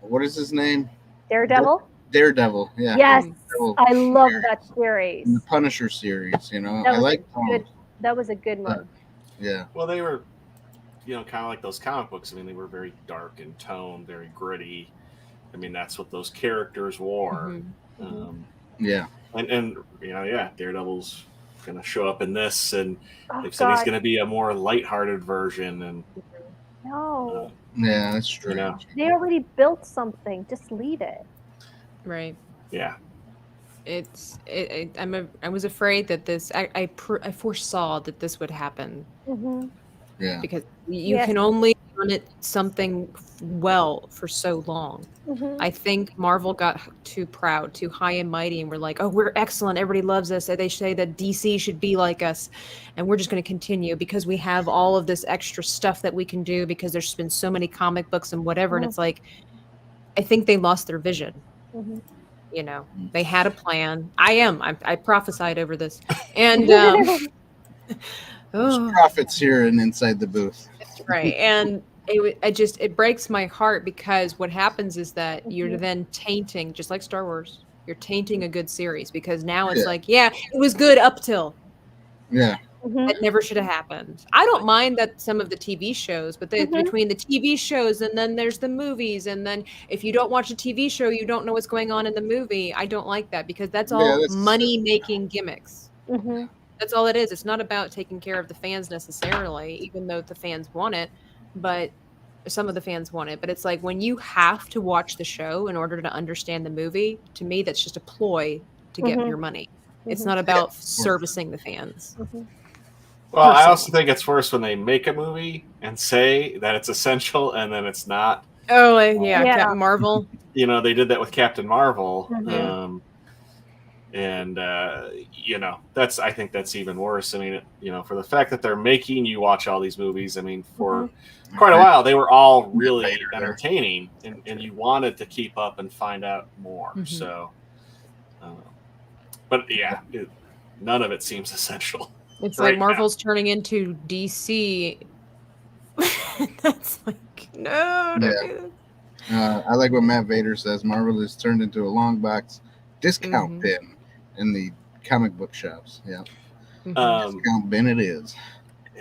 what is his name? Daredevil? Daredevil, yeah. Yes, Daredevil I love that series. and the Punisher series, I like that was a good one. Yeah. Well, they were, kind of like those comic books. I mean, they were very dark in tone, very gritty. I mean, that's what those characters wore. Yeah. And Daredevil's going to show up in this, and they've said he's going to be a more lighthearted version. And no. Yeah, that's true. They already built something. Just leave it. Right. Yeah. I was afraid that this. I foresaw that this would happen. Yeah. Because you can only run it something well for so long. I think Marvel got too proud, too high and mighty, and we're like, oh, we're excellent. Everybody loves us. They say that DC should be like us, and we're just going to continue because we have all of this extra stuff that we can do because there's been so many comic books and whatever. And it's like, I think they lost their vision. They had a plan. I prophesied over this, and there's prophets here and inside the booth. That's right, and it breaks my heart because what happens is that you're then tainting, just like Star Wars, you're tainting a good series because now it's like, it was good up till. Yeah. That never should have happened. I don't mind that some of the TV shows, but between the TV shows and then there's the movies, and then if you don't watch a TV show, you don't know what's going on in the movie. I don't like that because that's all money-making gimmicks. That's all it is. It's not about taking care of the fans necessarily, even though the fans want it, but some of the fans want it. But it's like when you have to watch the show in order to understand the movie, to me, that's just a ploy to get your money. It's not about servicing the fans. Well, I also think it's worse when they make a movie and say that it's essential and then it's not. Oh, Captain Marvel. They did that with Captain Marvel. I think that's even worse. I mean, for the fact that they're making you watch all these movies, I mean, for quite a while, they were all really entertaining and you wanted to keep up and find out more. So, but none of it seems essential. It's like Marvel's turning into DC. That's like, no. I like what Matt Vader says. Marvel is turned into a long box discount bin in the comic book shops. Yeah. Discount bin it is.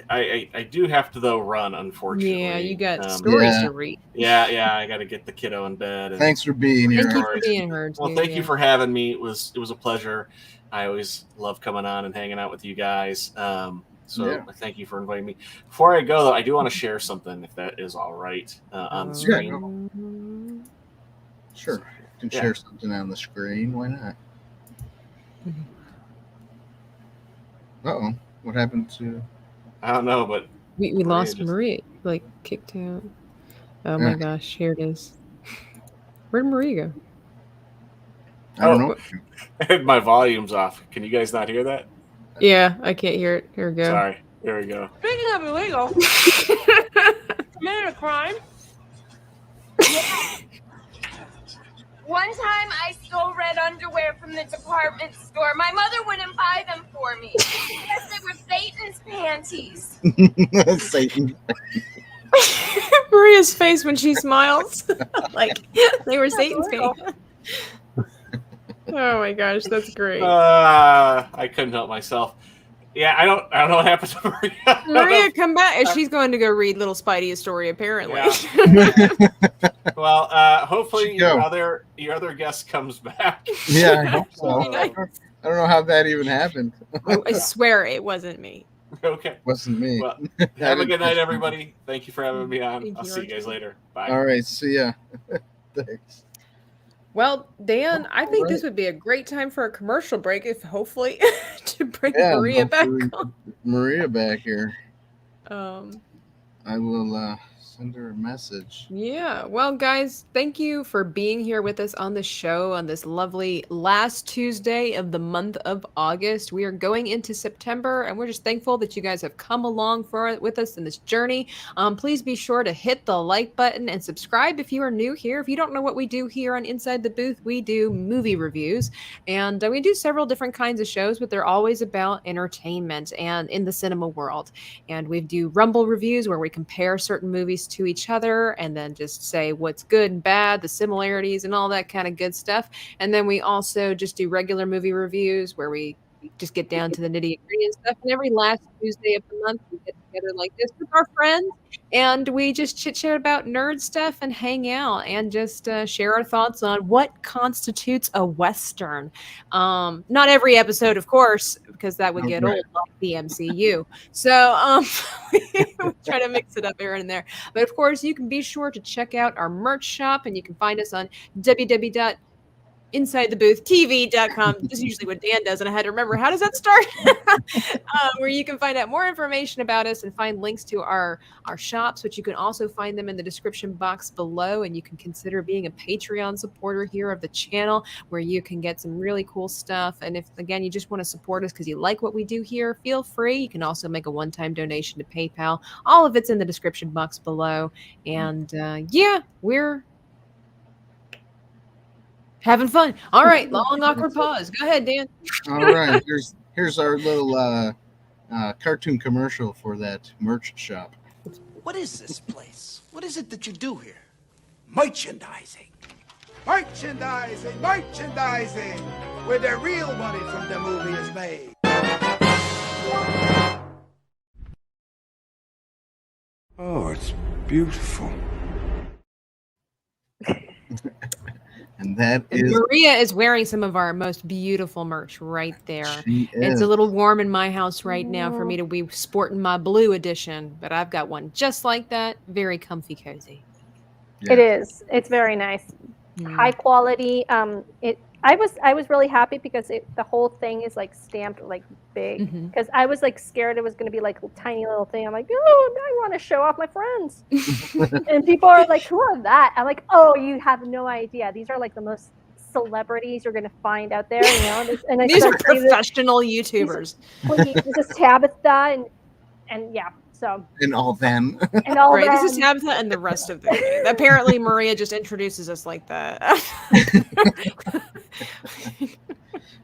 I do have to, though, run, unfortunately. Yeah, you got stories to read. Yeah, I got to get the kiddo in bed. Thanks for being here. Thank you for being here. Well, thank you for having me. It was a pleasure. I always love coming on and hanging out with you guys. Thank you for inviting me. Before I go, though, I do want to share something, if that is all right, on the screen. Sure. You can share something on the screen. Why not? Uh-oh. What happened to... I don't know, but... We lost Maria. Like, kicked out. Oh, my gosh. Here it is. Where'd Maria go? I don't know. I had my volumes off. Can you guys not hear that? Yeah, I can't hear it. Here we go. Sorry. Here we go. Speaking of illegal, committed a crime. One time I stole red underwear from the department store. My mother wouldn't buy them for me because they were Satan's panties. Satan. Maria's face when she smiles. Like, they were Satan's panties. Oh my gosh, that's great. I couldn't help myself. Yeah, I don't know what happened to Maria. Maria, come back. She's going to go read little Spidey's story, apparently. Yeah. Well, hopefully Should your go. other guest comes back. Yeah, I hope so. That'd be nice. I don't know how that even happened. I swear it wasn't me. Okay. Wasn't me. Well, have a good night, everybody. Thank you for having me on. Thank I'll you, see you guys Archie. later. Bye. All right, see ya. Thanks. Well, Dan, I think this Alright. would be a great time for a commercial break, if hopefully to bring Yeah, Maria back hopefully on. Maria back here. Um, I will send her a message. Yeah. Well, guys, thank you for being here with us on the show on this lovely last Tuesday of the month of August. We are going into September, and we're just thankful that you guys have come along with us in this journey. Please be sure to hit the like button and subscribe if you are new here. If you don't know what we do here on Inside the Booth, we do movie reviews, and we do several different kinds of shows, but they're always about entertainment and in the cinema world. And we do Rumble reviews where we compare certain movies to each other and then just say what's good and bad, the similarities and all that kind of good stuff. And then we also just do regular movie reviews where we just get down to the nitty-gritty and stuff. And every last Tuesday of the month, we get together like this with our friends, and we just chit-chat about nerd stuff and hang out and just share our thoughts on what constitutes a Western. Not every episode, of course, because that would get old like the MCU. So we try to mix it up here and there. But of course, you can be sure to check out our merch shop, and you can find us on www.insidethebooth.tv.com. This is usually what Dan does, and I had to remember, how does that start? Where you can find out more information about us and find links to our shops, which you can also find them in the description box below. And you can consider being a Patreon supporter here of the channel, where you can get some really cool stuff. And if, again, you just want to support us because you like what we do here, feel free. You can also make a one-time donation to PayPal. All of it's in the description box below. And yeah, we're having fun. All right, long awkward pause. Go ahead, Dan. All right, here's our little cartoon commercial for that merch shop. What is this place? What is it that you do here? Merchandising. Merchandising, merchandising, where the real money from the movie is made. Oh, it's beautiful. And that And is Maria is wearing some of our most beautiful merch right there. she It's is. a little warm in my house right now for me to be sporting my blue edition, but I've got one just like that. Very comfy, cozy. Yeah. It is. It's very nice. High quality. I was really happy because the whole thing is like stamped like big, because I was like scared it was going to be like a tiny little thing. I'm like, oh, I want to show off my friends. And people are like, who are that? I'm like, oh, you have no idea. These are like the most celebrities you're going to find out there, you know. And I These are started saying professional YouTubers. this is Tabitha and yeah. So And all them. and all Right, that. this is Tabitha and the rest of the gang. Apparently, Maria just introduces us like that.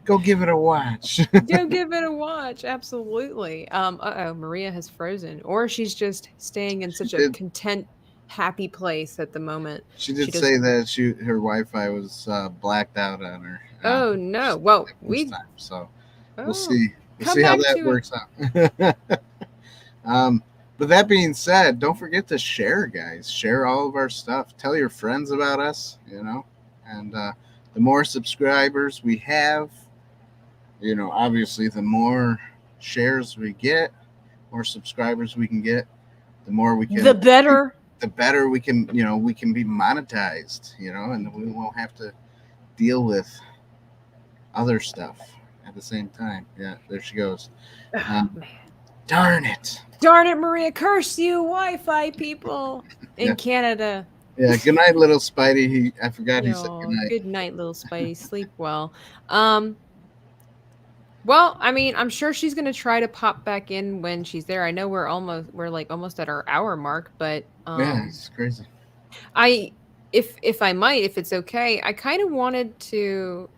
Go give it a watch. Go give it a watch. Absolutely. Maria has frozen, or she's just staying in such a content, happy place at the moment. She did say that her Wi-Fi was blacked out on her. Oh no! Well, so we'll see. We'll come see how back that to works out. But that being said, don't forget to share, guys. Share all of our stuff. Tell your friends about us, you know. And the more subscribers we have, you know, obviously the more shares we get, more subscribers we can get, the more we can. The better we can, you know, we can be monetized, you know, and we won't have to deal with other stuff at the same time. Yeah, there she goes. Darn it. Darn it, Maria. Curse you, Wi-Fi people in Canada. Yeah, good night, little Spidey. I forgot he said good night. Good night, little Spidey. Sleep well. Well, I mean, I'm sure she's gonna try to pop back in when she's there. I know we're almost at our hour mark, but yeah, it's crazy. If I might, if it's okay, I kind of wanted to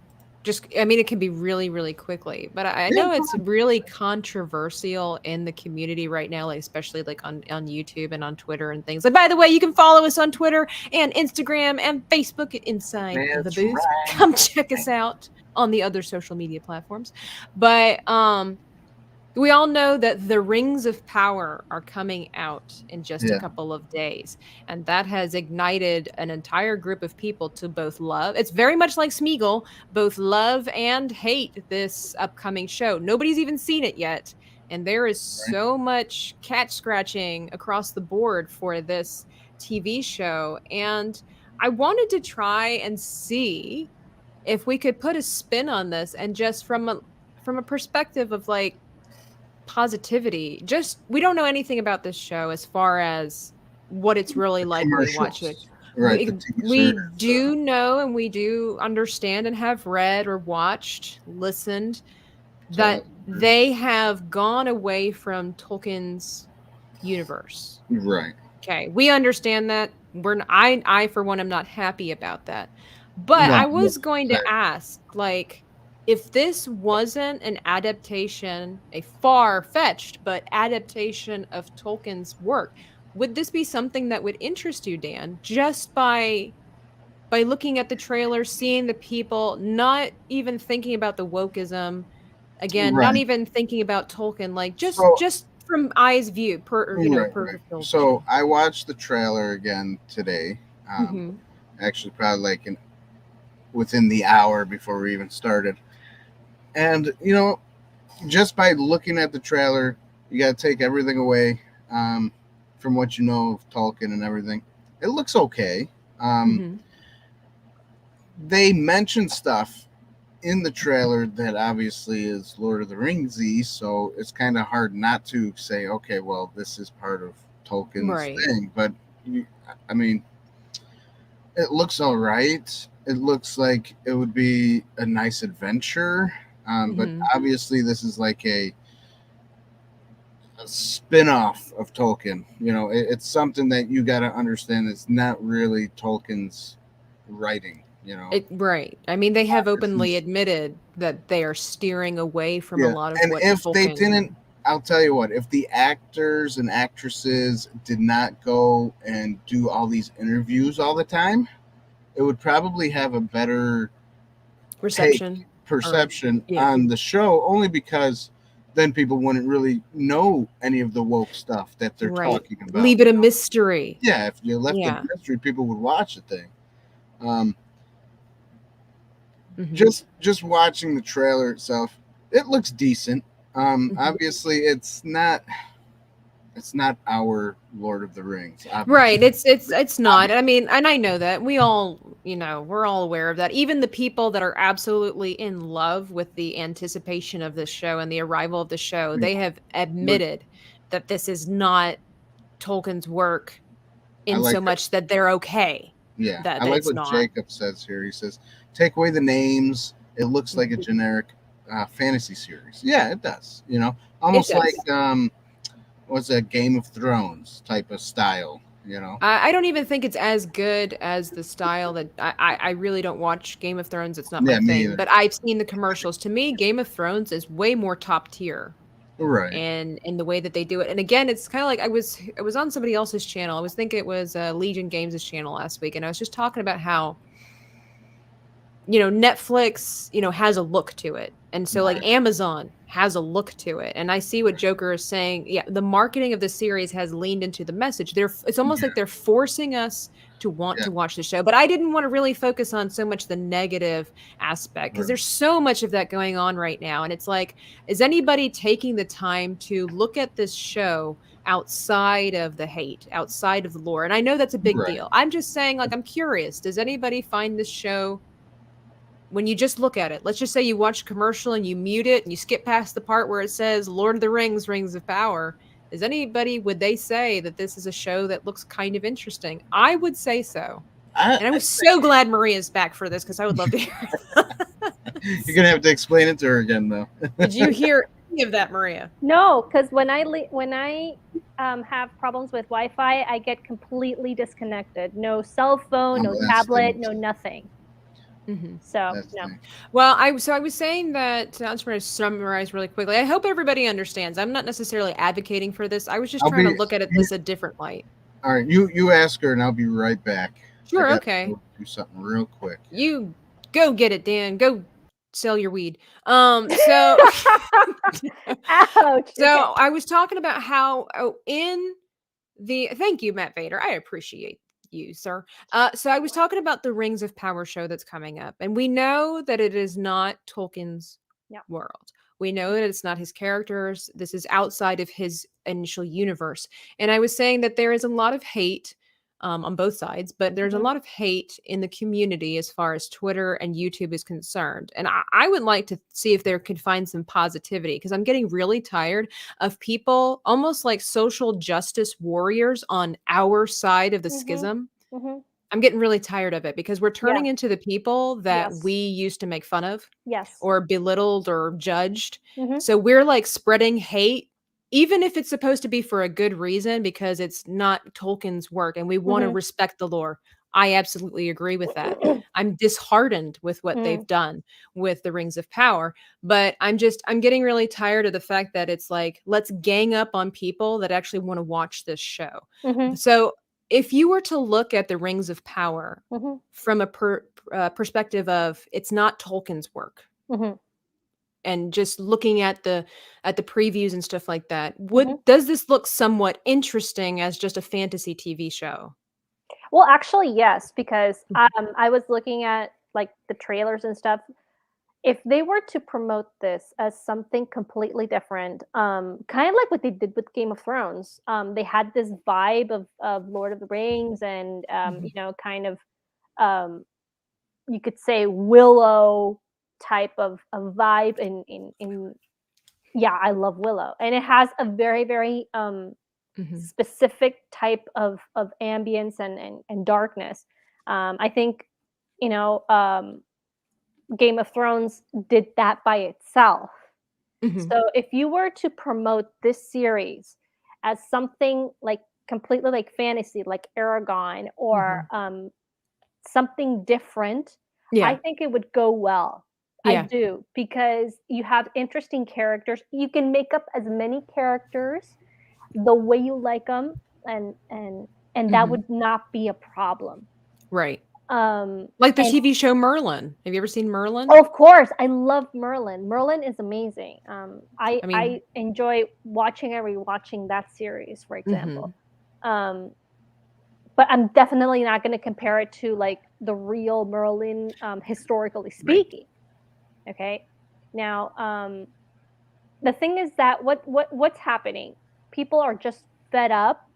I mean, it can be really, really quickly, but I know it's really controversial in the community right now, like especially like on YouTube and on Twitter and things. And by the way, you can follow us on Twitter and Instagram and Facebook at Inside the Booth. Right. Come check us out on the other social media platforms. But We all know that the Rings of Power are coming out in just a Yeah. couple of days, and that has ignited an entire group of people to both love. It's very much like Smeagol, both love and hate this upcoming show. Nobody's even seen it yet, and there is Right. so much cat scratching across the board for this TV show, and I wanted to try and see if we could put a spin on this and just from a perspective of like positivity. Just we don't know anything about this show as far as what it's really like when we watch it. Commercials. Right. The We teasers, do know and we do understand and have read or watched, listened that they have gone away from Tolkien's universe. right. Okay, we understand that. I for one am not happy about that. But No, I was no, going to right. ask, like, if this wasn't an adaptation, a far-fetched but adaptation of Tolkien's work, would this be something that would interest you, Dan, just by looking at the trailer, seeing the people, not even thinking about the wokeism, again, not Right. even thinking about Tolkien, like So just from eyes view, per right, per right. film So vision. I watched the trailer again today. Mhm. Actually, probably like within the hour before we even started. And just by looking at the trailer, you got to take everything away from what you know of Tolkien and everything. It looks okay. Mhm. They mentioned stuff in the trailer that obviously is Lord of the Ringsy, so it's kind of hard not to say, okay, well, this is part of Tolkien's Right. thing. But I mean, it looks all right. It looks like it would be a nice adventure, but Mhm. obviously this is like a spin-off of Tolkien. It's something that you got to understand. It's not really Tolkien's writing. Right. I mean, they have This openly is admitted that they are steering away from a Yeah, lot of and what if they Tolkien. didn't, I'll tell you what, if the actors and actresses did not go and do all these interviews all the time, it would probably have a better Reception. perception yeah. on the show, only because then people wouldn't really know any of the woke stuff that they're Right. talking about. Leave it a mystery. Yeah, if you left Yeah. the mystery, people would watch the thing. Mhm. Just watching the trailer itself, it looks decent. Mhm. Obviously, it's not our Lord of the Rings. Obviously. Right. It's not. I mean, and I know that. We all, we're all aware of that. Even the people that are absolutely in love with the anticipation of this show and the arrival of the show, they have admitted that this is not Tolkien's work I in like so much that they're okay. Yeah, That I like it's what not. Jacob says here. He says, "Take away the names. It looks like a generic fantasy series." Yeah, it does. Almost does. like what's that, Game of Thrones type of style. I don't even think it's as good as the style that I really don't watch Game of Thrones. It's not my Yeah, me thing, either. but I've seen the commercials. To me, Game of Thrones is way more top tier. Right. And in the way that they do it. And again, it's kind of like I was on somebody else's channel. I was thinking it was Legion Games' channel last week, and I was just talking about how Netflix has a look to it, and so like Amazon has a look to it. And I see what Joker is saying. Yeah, the marketing of the series has leaned into the message. It's almost like they're forcing us to want to watch the show. But I didn't want to really focus on so much the negative aspect, because there's so much of that going on right now. And it's like, is anybody taking the time to look at this show outside of the hate, outside of the lore? And I know that's a big deal. I'm just saying, like, I'm curious, does anybody find this show, when you just look at it, let's just say you watch a commercial and you mute it and you skip past the part where it says Lord of the Rings, Rings of Power, would they say that this is a show that looks kind of interesting? I would say so. And I was so glad Maria's back for this, because I would love to hear it. You're going to have to explain it to her again, though. Did you hear any of that, Maria? No, because when I have problems with Wi-Fi, I get completely disconnected. No cell phone, no tablet, no nothing. Mm-hmm. So no. Well, I was saying that, I'm just going to summarize really quickly. I hope everybody understands. I'm not necessarily advocating for this. I was just trying to look at this a different light. All right, you ask her, and I'll be right back. Sure. Okay. Do something real quick. You go get it, Dan. Go sell your weed. Ouch. So I was talking about how thank you, Matt Vader. I appreciate you, sir. So I was talking about the Rings of Power show that's coming up, and we know that it is not Tolkien's world. We know that it's not his characters. This is outside of his initial universe. And I was saying that there is a lot of hate on both sides, but there's a lot of hate in the community as far as Twitter and YouTube is concerned. And I would like to see if there could find some positivity, because I'm getting really tired of people almost like social justice warriors on our side of the schism. I'm getting really tired of it, because we're turning into the people that we used to make fun of or belittled or judged. So we're like spreading hate, even if it's supposed to be for a good reason, because it's not Tolkien's work and we want to respect the lore. I absolutely agree with that. I'm disheartened with what they've done with the Rings of Power, but I'm getting really tired of the fact that it's like, let's gang up on people that actually want to watch this show. So if you were to look at the Rings of Power from a perspective of it's not Tolkien's work, and just looking at the previews and stuff like that, does this look somewhat interesting as just a fantasy TV show? Well, actually, yes, because I was looking at like the trailers and stuff. If they were to promote this as something completely different, kind of like what they did with Game of Thrones, they had this vibe of Lord of the Rings and you know, kind of you could say Willow type of vibe in yeah, I love Willow, and it has a very, very specific type of ambience and darkness. I think, you know, Game of Thrones did that by itself. So if you were to promote this series as something like completely like fantasy, like Aragon or something different, I think it would go well. I do, because you have interesting characters. You can make up as many characters the way you like them, and that would not be a problem. Right. Like the TV show Merlin. Have you ever seen Merlin? Oh, of course. I love Merlin. Merlin is amazing. I enjoy watching and rewatching that series, for example. But I'm definitely not going to compare it to like the real Merlin, historically speaking. Okay. Now, the thing is that what's happening? People are just fed up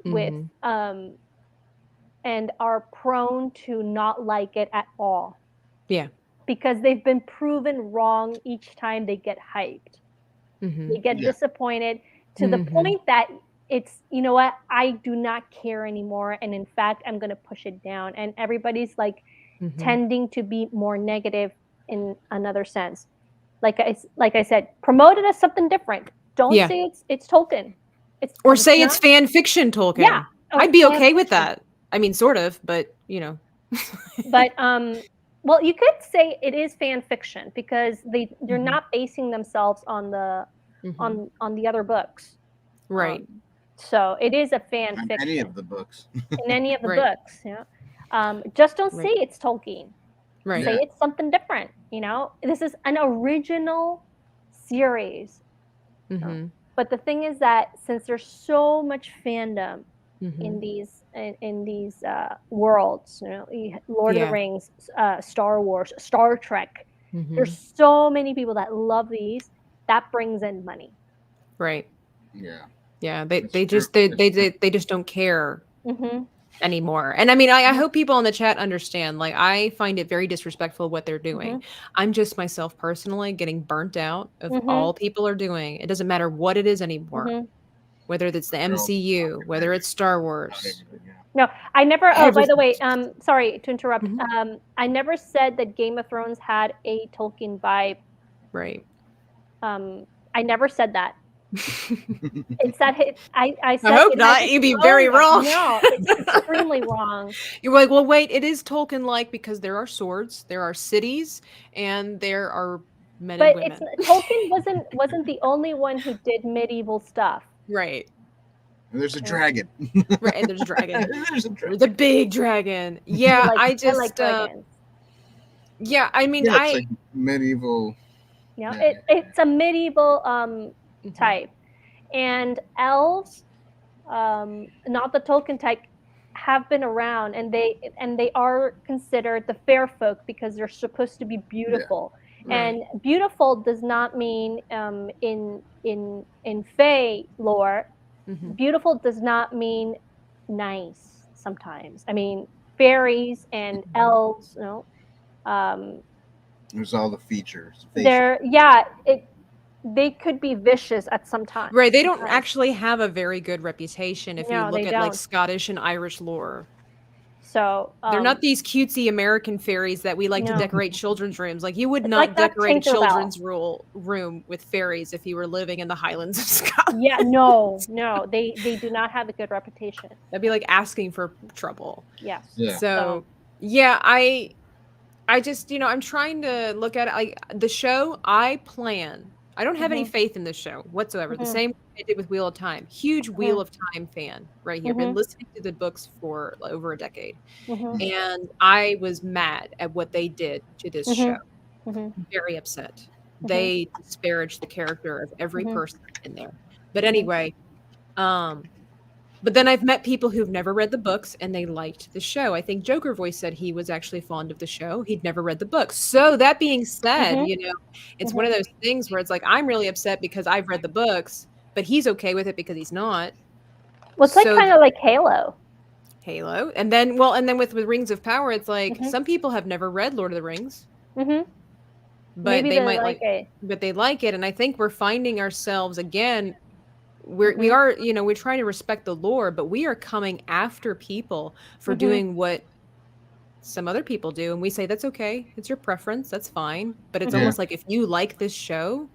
with and are prone to not like it at all. Yeah. Because they've been proven wrong each time they get hyped. They get disappointed to the point that it's, you know what, I do not care anymore. And in fact, I'm going to push it down. And everybody's like tending to be more negative in another sense. Like I said, promote it as something different. Don't say it's Tolkien. Or say it's fan fiction Tolkien. Yeah. I'd be okay with that. I mean, sort of, but you know. But well, you could say it is fan fiction, because they're not basing themselves on the on the other books. Right. So it is a fan fiction. Any of the books. In any of the books, yeah. Just don't say it's Tolkien. Right. Say it's something different. You know, this is an original series. But the thing is that since there's so much fandom in these worlds, you know, Lord of the Rings, Star Wars, Star Trek, there's so many people that love these. That brings in money. Right. Yeah. Yeah. They just don't care anymore. And I mean, I hope people in the chat understand. Like, I find it very disrespectful what they're doing. I'm just myself personally getting burnt out of all people are doing. It doesn't matter what it is anymore. Whether it's the MCU, whether it's Star Wars. No, I never. Oh, by the way, sorry to interrupt. I never said that Game of Thrones had a Tolkien vibe. Right. I never said that. It's that I said. I hope not. You'd be very wrong. No, it's extremely wrong. You're like, well, wait. It is Tolkien-like because there are swords, there are cities, and there are men and women. But Tolkien wasn't the only one who did medieval stuff. Right. And there's a dragon. Right, and there's a dragon. The big dragon. Yeah, I like dragons. Yeah, I mean, Yeah, it's like medieval. You know, Yeah. it's a medieval Mhm. type, and elves, not the Tolkien type, have been around, and they are considered the fair folk because they're supposed to be beautiful. Right. And beautiful does not mean in Fae lore. Mhm. Beautiful does not mean nice. Sometimes, I mean, fairies and elves, you know, There's all the features. they're they could be vicious at some time. Right, they don't sometimes. actually have a very good reputation if you No, look they at, like, don't. Scottish and Irish lore. So They're not these cutesy American fairies that we like to No. decorate children's rooms. Like, you would It's not like that decorate a Tinkerbell. children's room with fairies if you were living in the Highlands of Scotland. Yeah, no, they do not have a good reputation. That'd be like asking for trouble. Yes. Yeah. So, yeah, I just, I'm trying to look at it like the show. I don't have any faith in this show whatsoever. The same way I did with Wheel of Time. Huge Wheel of Time fan right here. Been listening to the books for over a decade. And I was mad at what they did to this show. Very upset. They disparaged the character of every person in there. But anyway, but then I've met people who've never read the books and they liked the show. I think Joker Voice said he was actually fond of the show. He'd never read the books. So that being said, it's one of those things where it's like, I'm really upset because I've read the books, but he's okay with it because he's not. Well, it's like kind of like Halo. And then with Rings of Power, it's like some people have never read Lord of the Rings. But Maybe they might like it. But they like it. And I think we're finding ourselves again. We are, we're trying to respect the lore, but we are coming after people for doing what some other people do. And we say, that's okay. It's your preference. That's fine. But it's almost like if you like this show,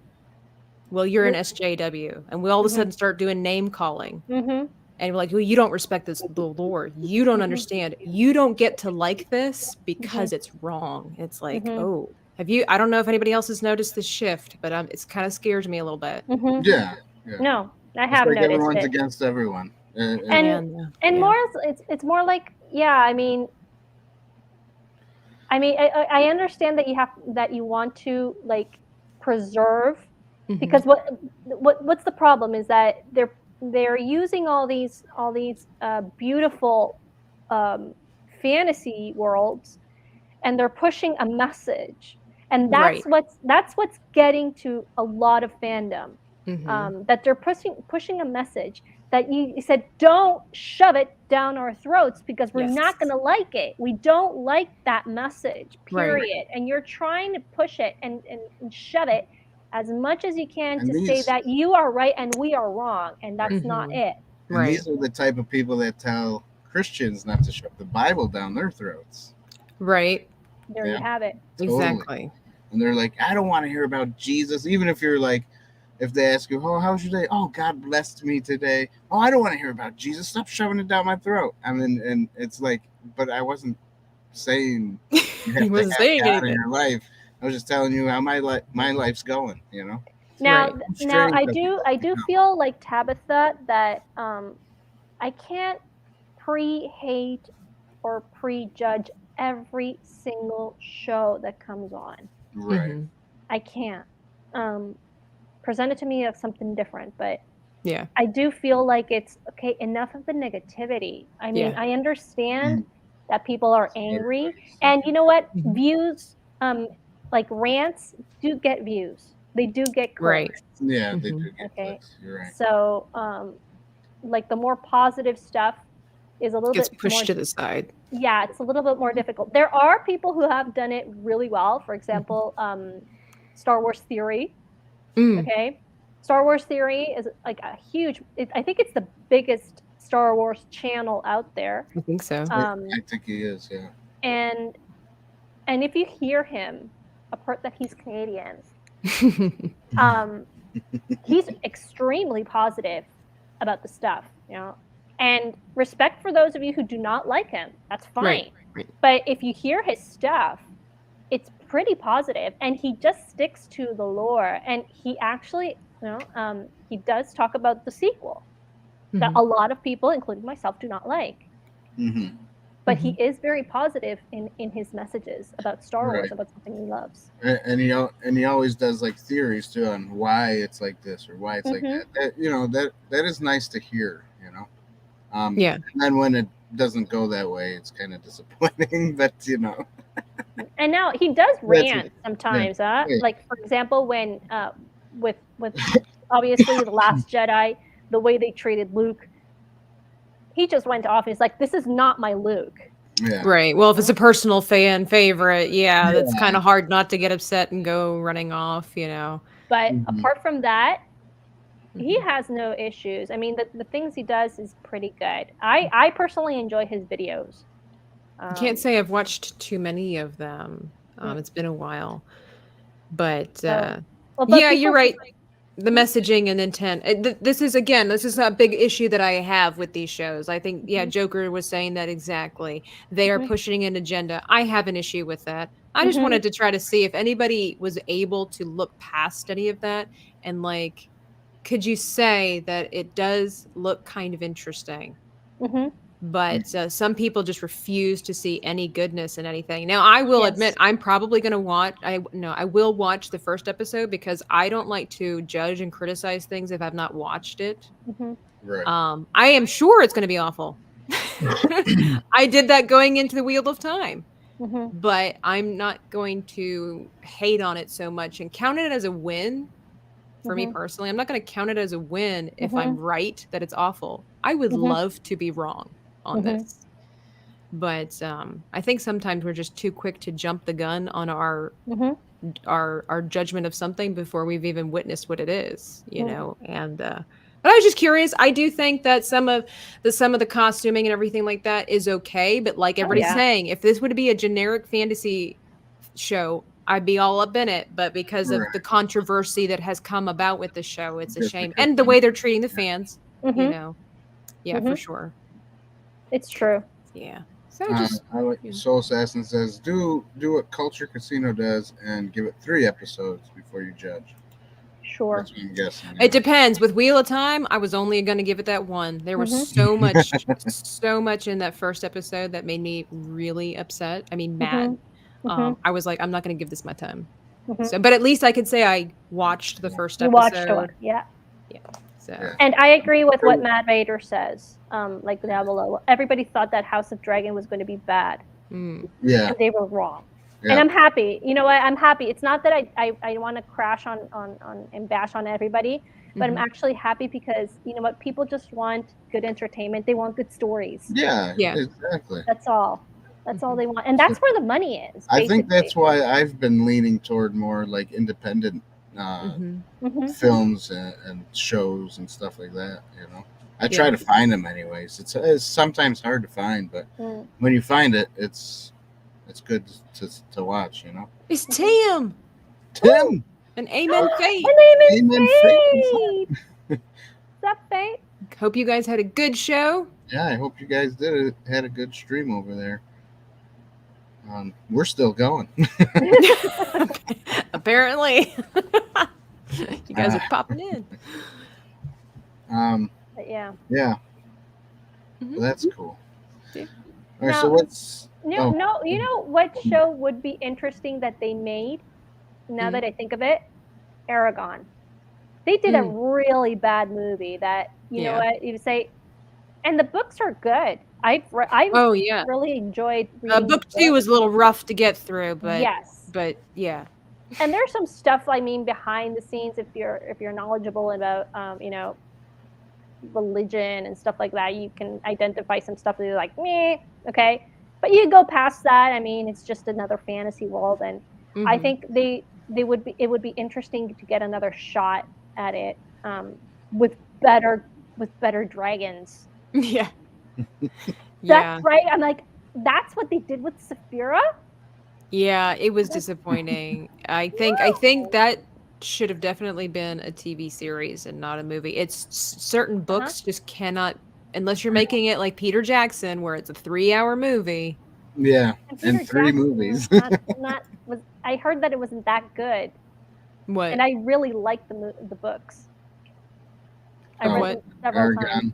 well, you're an SJW. And we all of a sudden start doing name calling. And we're like, well, you don't respect the lore. You don't understand. You don't get to like this because it's wrong. It's like, oh, I don't know if anybody else has noticed this shift, but it's kind of scares me a little bit. Yeah. No, I have like noticed everyone's it. against everyone. And more, it's more like, I mean, I understand that you want to like preserve, because what's the problem is that they're using all these beautiful fantasy worlds, and they're pushing a message, and that's what's getting to a lot of fandom. That they're pushing a message that you said, don't shove it down our throats because we're not going to like it. We don't like that message, period. And you're trying to push it and shove it as much as you can say that you are right and we are wrong, and that's not it. And these are the type of people that tell Christians not to shove the Bible down their throats. Right. There you have it. Totally. Exactly. And they're like, I don't want to hear about Jesus. Even if you're like, if they ask you, oh, how was your day? Oh, God blessed me today. Oh, I don't want to hear about Jesus. Stop shoving it down my throat. I mean, and it's like, but I wasn't saying you have to have God in your life. I was just telling you how my life's going, Now I do feel like Tabitha that I can't pre-hate or prejudge every single show that comes on. Right. I can't. Present it to me as something different, but yeah, I do feel like it's okay. Enough of the negativity. I mean, I understand that people are angry, and you know what? Views, like rants, do get views. They do get clicks. Yeah, they do get clicks. You're right. So, like the more positive stuff is a little bit pushed more to the side. Yeah, it's a little bit more difficult. There are people who have done it really well. For example, Star Wars Theory. Okay, Star Wars Theory is like a huge. I think it's the biggest Star Wars channel out there. I think so. I think he is. Yeah. And if you hear him, apart that he's Canadian, he's extremely positive about the stuff, And respect for those of you who do not like him. That's fine. Right. But if you hear his stuff, it's pretty positive, and he just sticks to the lore. And he actually, he does talk about the sequel that a lot of people, including myself, do not like. but he is very positive in his messages about Star Wars, Right. about something he loves. And he always does like theories too on why it's like this or why it's like that. That is nice to hear. Yeah. And then when it doesn't go that way, it's kind of disappointing. But And now he does rant sometimes. Yeah. Like for example, when with obviously the Last Jedi, the way they treated Luke, he just went off. He's like, "This is not my Luke." Yeah. Right. Well, if it's a personal fan favorite, that's kind of hard not to get upset and go running off, But apart from that, he has no issues. I mean, the things he does is pretty good. I personally enjoy his videos. I can't say I've watched too many of them. It's been a while. But you're right. The messaging and intent. This is a big issue that I have with these shows. I think, Joker was saying that exactly. They are pushing an agenda. I have an issue with that. I just wanted to try to see if anybody was able to look past any of that and like, could you say that it does look kind of interesting? But some people just refuse to see any goodness in anything. Now, I will admit, I'm probably going to watch. I will watch the first episode because I don't like to judge and criticize things if I've not watched it. Right. I am sure it's going to be awful. I did that going into the Wheel of Time, but I'm not going to hate on it so much and count it as a win. For me personally, I'm not going to count it as a win if I'm right that it's awful. I would love to be wrong on this. But I think sometimes we're just too quick to jump the gun on our judgment of something before we've even witnessed what it is, and but I was just curious. I do think that some of the costuming and everything like that is okay, but like everybody's saying, if this would be a generic fantasy show, I'd be all up in it, but because of the controversy that has come about with the show, it's a shame. And the way they're treating the fans, for sure. It's true. Yeah. So I like Soul Assassin says, do what Culture Casino does and give it 3 episodes before you judge. Sure. That's what I'm guessing. It depends. With Wheel of Time, I was only going to give it that 1. There was so much in that first episode that made me really upset. I mean, mad. I was like, I'm not going to give this my time. So, but at least I could say I watched the first episode. Watched it, yeah. So. And I agree with what Matt Vader says. Like down below, everybody thought that House of Dragon was going to be bad. Yeah, and they were wrong. Yeah. And I'm happy. You know what? I'm happy. It's not that I want to crash on and bash on everybody, but I'm actually happy because you know what? People just want good entertainment. They want good stories. Yeah, exactly. That's all. That's all they want, and that's where the money is. Basically. I think that's why I've been leaning toward more like independent films and shows and stuff like that. I try to find them anyways. It's sometimes hard to find, but when you find it, it's good to watch. It's Tim. And Amen Fate. And Amen Fate. What's up, Fate? Hope you guys had a good show. Yeah, I hope you guys had a good stream over there. We're still going. Apparently. You guys are popping in. Yeah. Well, that's cool. Yeah. All right, so what's... No, you know what show would be interesting that they made, now that I think of it? Aragon. They did a really bad movie that, you know what, you say... And the books are good. I really enjoyed reading book 2 was a little rough to get through, but but yeah. And there's some stuff behind the scenes if you're knowledgeable about religion and stuff like that, you can identify some stuff that you're like, meh, okay. But you go past that. I mean, it's just another fantasy world, and I think it would be interesting to get another shot at it with better dragons. Yeah. That's right. I'm like, that's what they did with Saphira? Yeah, it was disappointing. I think that should have definitely been a TV series and not a movie. It's certain books just cannot, unless you're making it like Peter Jackson, where it's a 3-hour movie. Yeah, and 3 movies. I heard that it wasn't that good. What? And I really liked the books. I read them several times.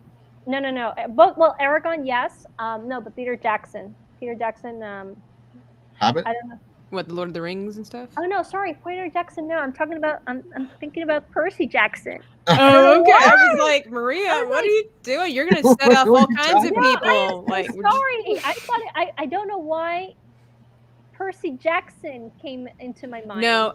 No. Well, Aragon, yes. No, but Peter Jackson. Hobbit. I don't know. What, the Lord of the Rings and stuff? Oh no, sorry, Peter Jackson. No, I'm thinking about Percy Jackson. Oh, okay. I was Why? like, Maria, I was what like- are you doing? You're gonna set off What all are you kinds of talking No, people. I'm Like, we're just- sorry. I thought I don't know why Percy Jackson came into my mind. No,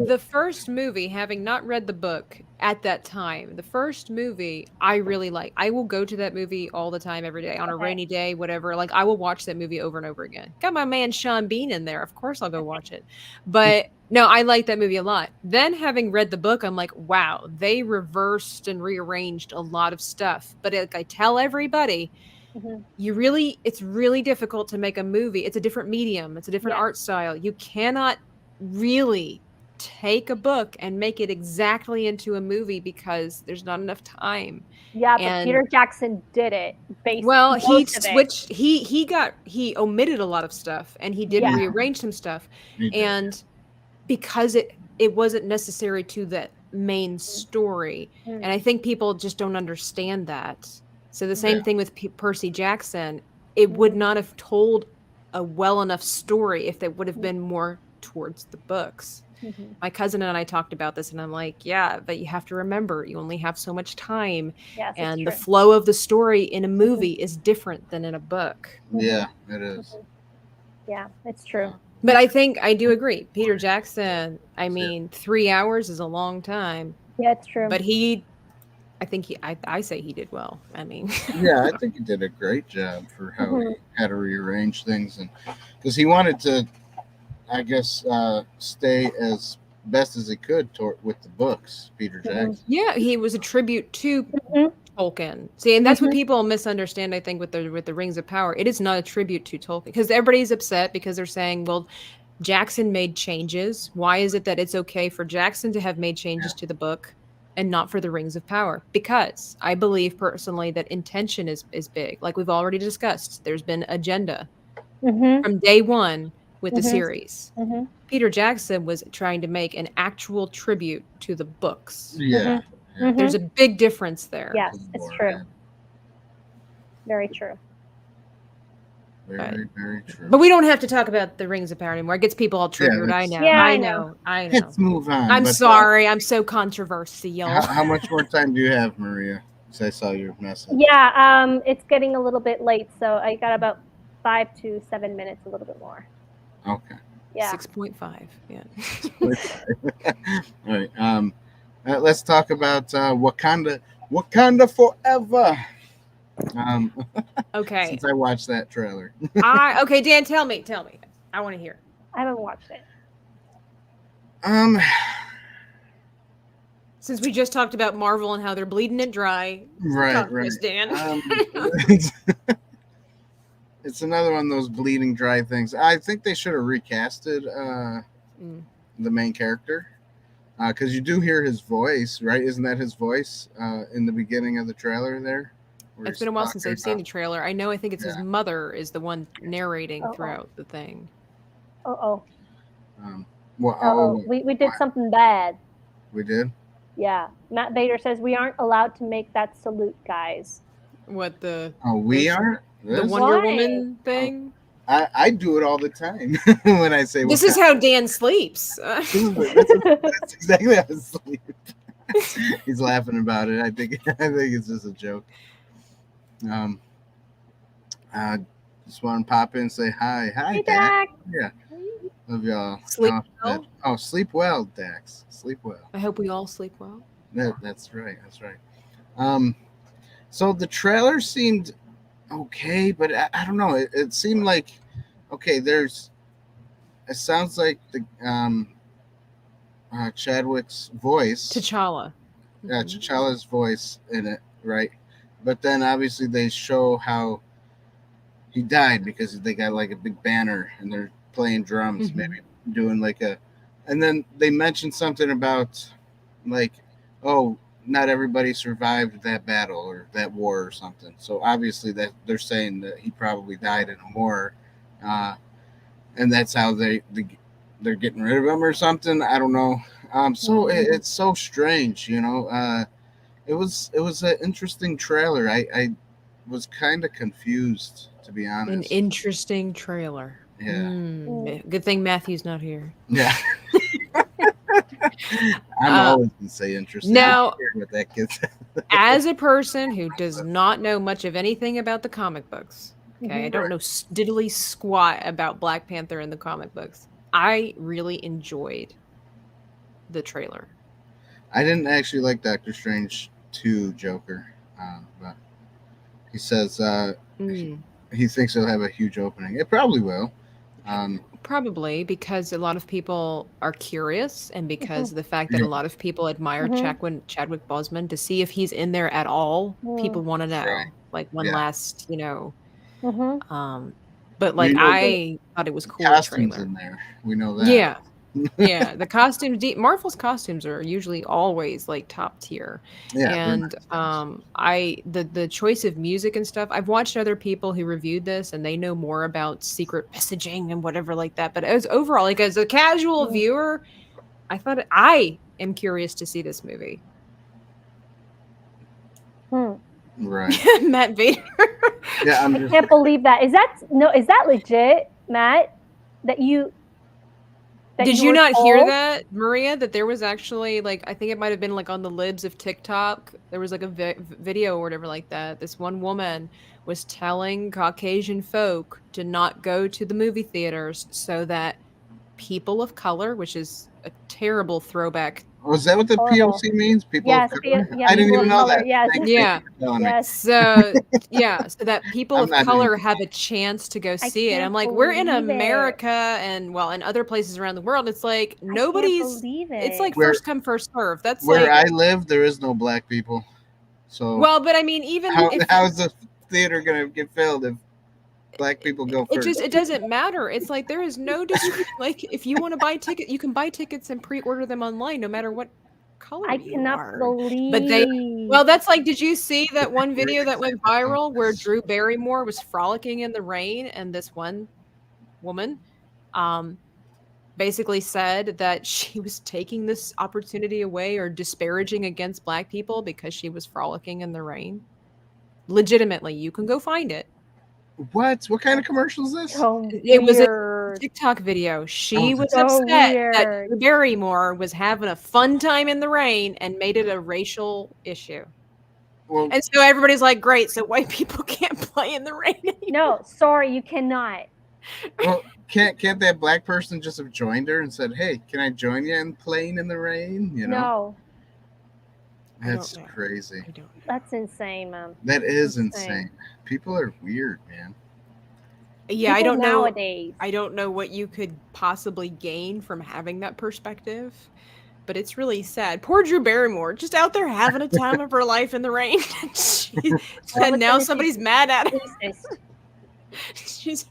the first movie, having not read the book at that time, the first movie I really like. I will go to that movie all the time, every day, on a Okay. rainy day, whatever. Like, I will watch that movie over and over again. Got my man Sean Bean in there. Of course I'll go watch it. But no, I like that movie a lot. Then having read the book, I'm like, wow, they reversed and rearranged a lot of stuff. But like I tell everybody, Mhm. it's really difficult to make a movie. It's a different medium. It's a different Yes. art style. You cannot really take a book and make it exactly into a movie because there's not enough time. Yeah, but And- Peter Jackson did it. Basically, Well, he most of it. switched. He omitted a lot of stuff, and he did Yeah. rearrange some stuff. He did. And because it wasn't necessary to that main story, Mm. and I think people just don't understand that. So the same Yeah. thing with Percy Jackson. It would not have told a well enough story if they would have been more towards the books. Mhm. My cousin and I talked about this, and I'm like, yeah, but you have to remember, you only have so much time, Yes, it's and the true. flow of the story in a movie is different than in a book. Yeah, it is. Yeah, it's true. But I do agree. Peter Jackson, I mean, 3 hours is a long time, Yeah, it's true. but I say he did well. I mean, Yeah, I think he did a great job for how Mhm. he had to rearrange things, and because he wanted to, I guess, stay as best as he could with the books. Peter Jackson. yeah, he was a tribute to Mhm. Tolkien. See, and that's what Mhm. people misunderstand, I think, with the Rings of Power. It is not a tribute to Tolkien because everybody's upset because they're saying, well, Jackson made changes. Why is it that it's okay for Jackson to have made changes to the book and not for the Rings of Power? Because I believe personally that intention is big. Like we've already discussed, there's been agenda Mhm. from day one with the Mhm. series. Mhm. Peter Jackson was trying to make an actual tribute to the books. Yeah. Mhm. There's a big difference there. Yes, it's true. Very true. Very, very true. But we don't have to talk about the Rings of Power anymore. It gets people all triggered. I let's- know. Yeah, I I know. I know. Let's move on. I'm but, sorry. I'm so controversial. how much more time do you have, Maria? Because I saw your message. Yeah, it's getting a little bit late, so I got about 5 to 7 minutes, a little bit more. Okay. Yeah. 6.5. Yeah. All right. Let's talk about Wakanda. Wakanda forever. Okay. Since I watched that trailer. Okay, Dan, tell me. I want to hear. I haven't watched it. Since we just talked about Marvel and how they're bleeding it dry. Right, talk to right. us, Dan. It's another one of those bleeding dry things. I think they should have recasted the main character. Because you do hear his voice, right? Isn't that his voice in the beginning of the trailer there? Where It's he's been a while since talking I've seen the about- trailer. I know. I think it's his mother is the one narrating Uh-oh. throughout the thing. Oh. Well, We did something bad. we did? Yeah. Matt Bader says we aren't allowed to make that salute, guys. What the? Oh, we There's- are? The This? Wonder Why? Woman thing. I do it all the time when I say This is how Dan sleeps. That's exactly how I sleep. He's laughing about it. I think it's just a joke. Just want to pop in and say hi. Hi, Hey, Dax. Dak. Yeah. Love y'all. Sleep Oh, well? sleep well, Dax. Sleep well. I hope we all sleep well. That's right. That's right. So the trailer seemed okay, but I don't know. It seemed like okay. It sounds like the Chadwick's voice, T'Challa. yeah, T'Challa's voice in it, right? But then obviously they show how he died because they got like a big banner and they're playing drums, maybe doing like and then they mentioned something about like, oh, not everybody survived that battle or that war or something. So obviously that they're saying that he probably died in a war, and that's how they're getting rid of him or something. I don't know. So it's so strange, you know. It was an interesting trailer. was kind of confused, to be honest. An interesting trailer. Yeah. Good thing Matthew's not here. Yeah. I'm always gonna say interesting. Now, what that kid said. as a person who does not know much of anything about the comic books, okay, I don't know diddly squat about Black Panther in the comic books. I really enjoyed the trailer. I didn't actually like Doctor Strange 2 Joker, but he says he thinks it'll have a huge opening. It probably will. Probably because a lot of people are curious, and because of the fact that a lot of people admire Chadwick Boseman, to see if he's in there at all. People want to know, like one last, but like I thought it was cool. Costumes trailer in there, we know that. Yeah. Yeah, the costumes. Marvel's costumes are usually always like top tier, and the choice of music and stuff. I've watched other people who reviewed this, and they know more about secret messaging and whatever like that. But as overall, like as a casual viewer, I thought I am curious to see this movie. Right, Matt Vader. Yeah, I can't believe that. Is that legit, Matt? Did you not hear that, Maria? That there was actually like, I think it might have been like on the libs of TikTok. There was like a video or whatever like that. This one woman was telling Caucasian folk to not go to the movie theaters so that people of color, which is a terrible throwback. Was that what the POC means? People of color? I didn't even know that. Yes. So that people of color have a chance to go see it. I'm like, we're in America and in other places around the world, it's like it's like first come, first serve. That's where like, I live, there is no black people. So but I mean, even how is the theater gonna get filled if black people go first? It doesn't matter. It's like there is no like if you want to buy ticket, you can buy tickets and pre-order them online, no matter what color I you cannot are. believe. But that's like, did you see that one video that went viral where Drew Barrymore was frolicking in the rain, and this one woman, basically said that she was taking this opportunity away or disparaging against black people because she was frolicking in the rain? Legitimately, you can go find it. What kind of commercial is this? It was a TikTok video. She was upset that Drew Barrymore was having a fun time in the rain and made it a racial issue. And so everybody's like, great, so white people can't play in the rain anymore. No, sorry, you cannot. Well, can't that black person just have joined her and said, hey, can I join you in playing in the rain? No. That's crazy. That's insane, man. That is insane. People are weird, man. Yeah, People I don't know. Nowadays. I don't know what you could possibly gain from having that perspective, but it's really sad. Poor Drew Barrymore, just out there having a time of her life in the rain. And now somebody's mad at her. She's.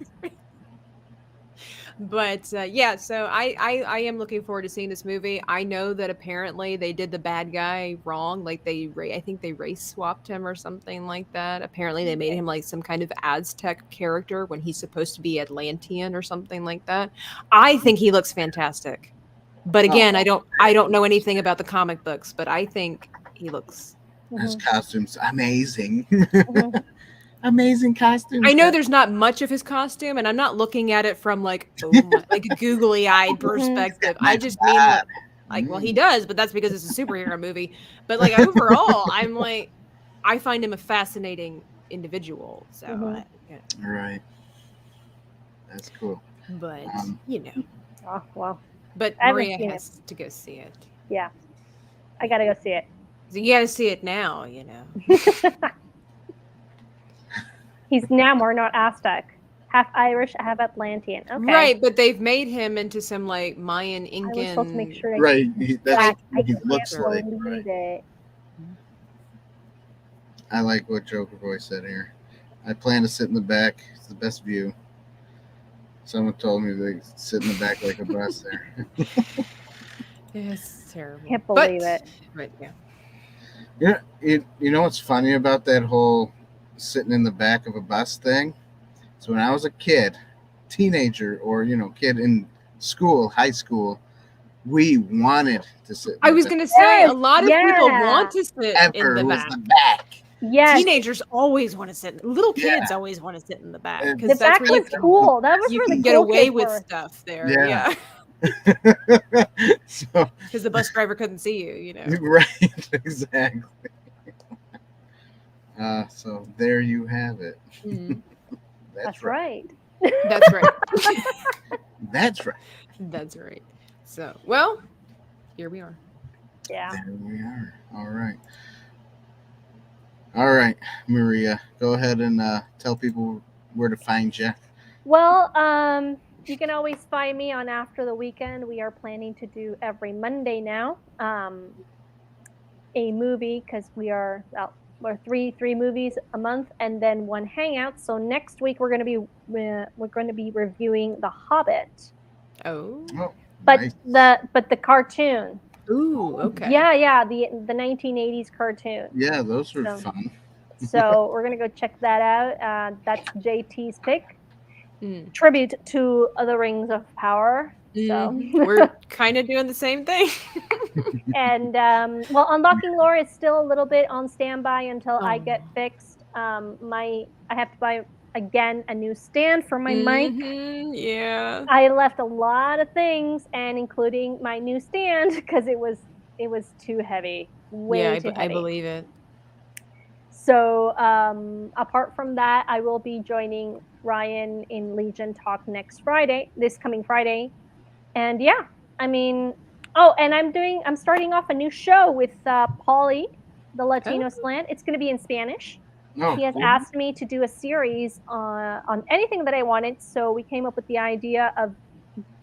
But so I am looking forward to seeing this movie. I know that apparently they did the bad guy wrong. Like I think they race swapped him or something like that. Apparently they made him like some kind of Aztec character when he's supposed to be Atlantean or something like that. I think he looks fantastic. But again, I don't know anything about the comic books, but I think he looks. His costume's amazing. Amazing costume. I know there's not much of his costume, and I'm not looking at it from like like a googly-eyed perspective. I just mean well, he does, but that's because it's a superhero movie. But like overall, I'm like, I find him a fascinating individual. So right, that's cool. But Oh well. But Maria has to go see it. Yeah, I gotta go see it. So you gotta see it now. He's Namor, not Aztec. Half Irish, half Atlantean. Okay. Right, but they've made him into some like Mayan, Incan. I was supposed to make sure. Right, that's I what he looks like. Right. It. I like what Joker Boy said here. I plan to sit in the back. It's the best view. Someone told me they sit in the back like a bus there. It's terrible. Can't believe it. Right, yeah. You know what's funny about that whole sitting in the back of a bus thing? So when I was a kid, teenager, or kid in school, high school, we wanted to sit. I was going to say a lot of people want to sit in the back. Yes. Teenagers always want to sit. Little kids Yeah. always want to sit in the back And- because The that's back where you was can, cool. That was you where can the get cool away kids with were. stuff there. Yeah. Yeah, So because the bus driver couldn't see you. You know. right, exactly. So there you have it. Mhm. That's right. That's right. That's right. That's right. So, well, here we are. Yeah. There we are. All right. All right, Maria, go ahead and tell people where to find you. Well, you can always find me on After the Weekend. We are planning to do every Monday now a movie because we're three movies a month and then one hangout. So next week we're going to be reviewing The Hobbit, Oh. but Nice. the cartoon. Ooh. Okay. Yeah, the 1980s cartoon. Yeah, those were So- fun. So we're gonna go check that out. That's JT's pick. Mm. Tribute to The Rings of Power. So Mhm. We're kind of doing the same thing. and well, Unlocking Lore is still a little bit on standby until I get fixed. I have to buy again a new stand for my mic. Mhm, yeah. I left a lot of things, and including my new stand because it was too heavy, way too heavy. I believe it. So apart from that, I will be joining Ryan in Legion Talk this coming Friday. And yeah, I mean, and I'm starting off a new show with Paulie, the Latino slant. It's going to be in Spanish. Oh, He has cool. asked me to do a series on anything that I wanted. So we came up with the idea of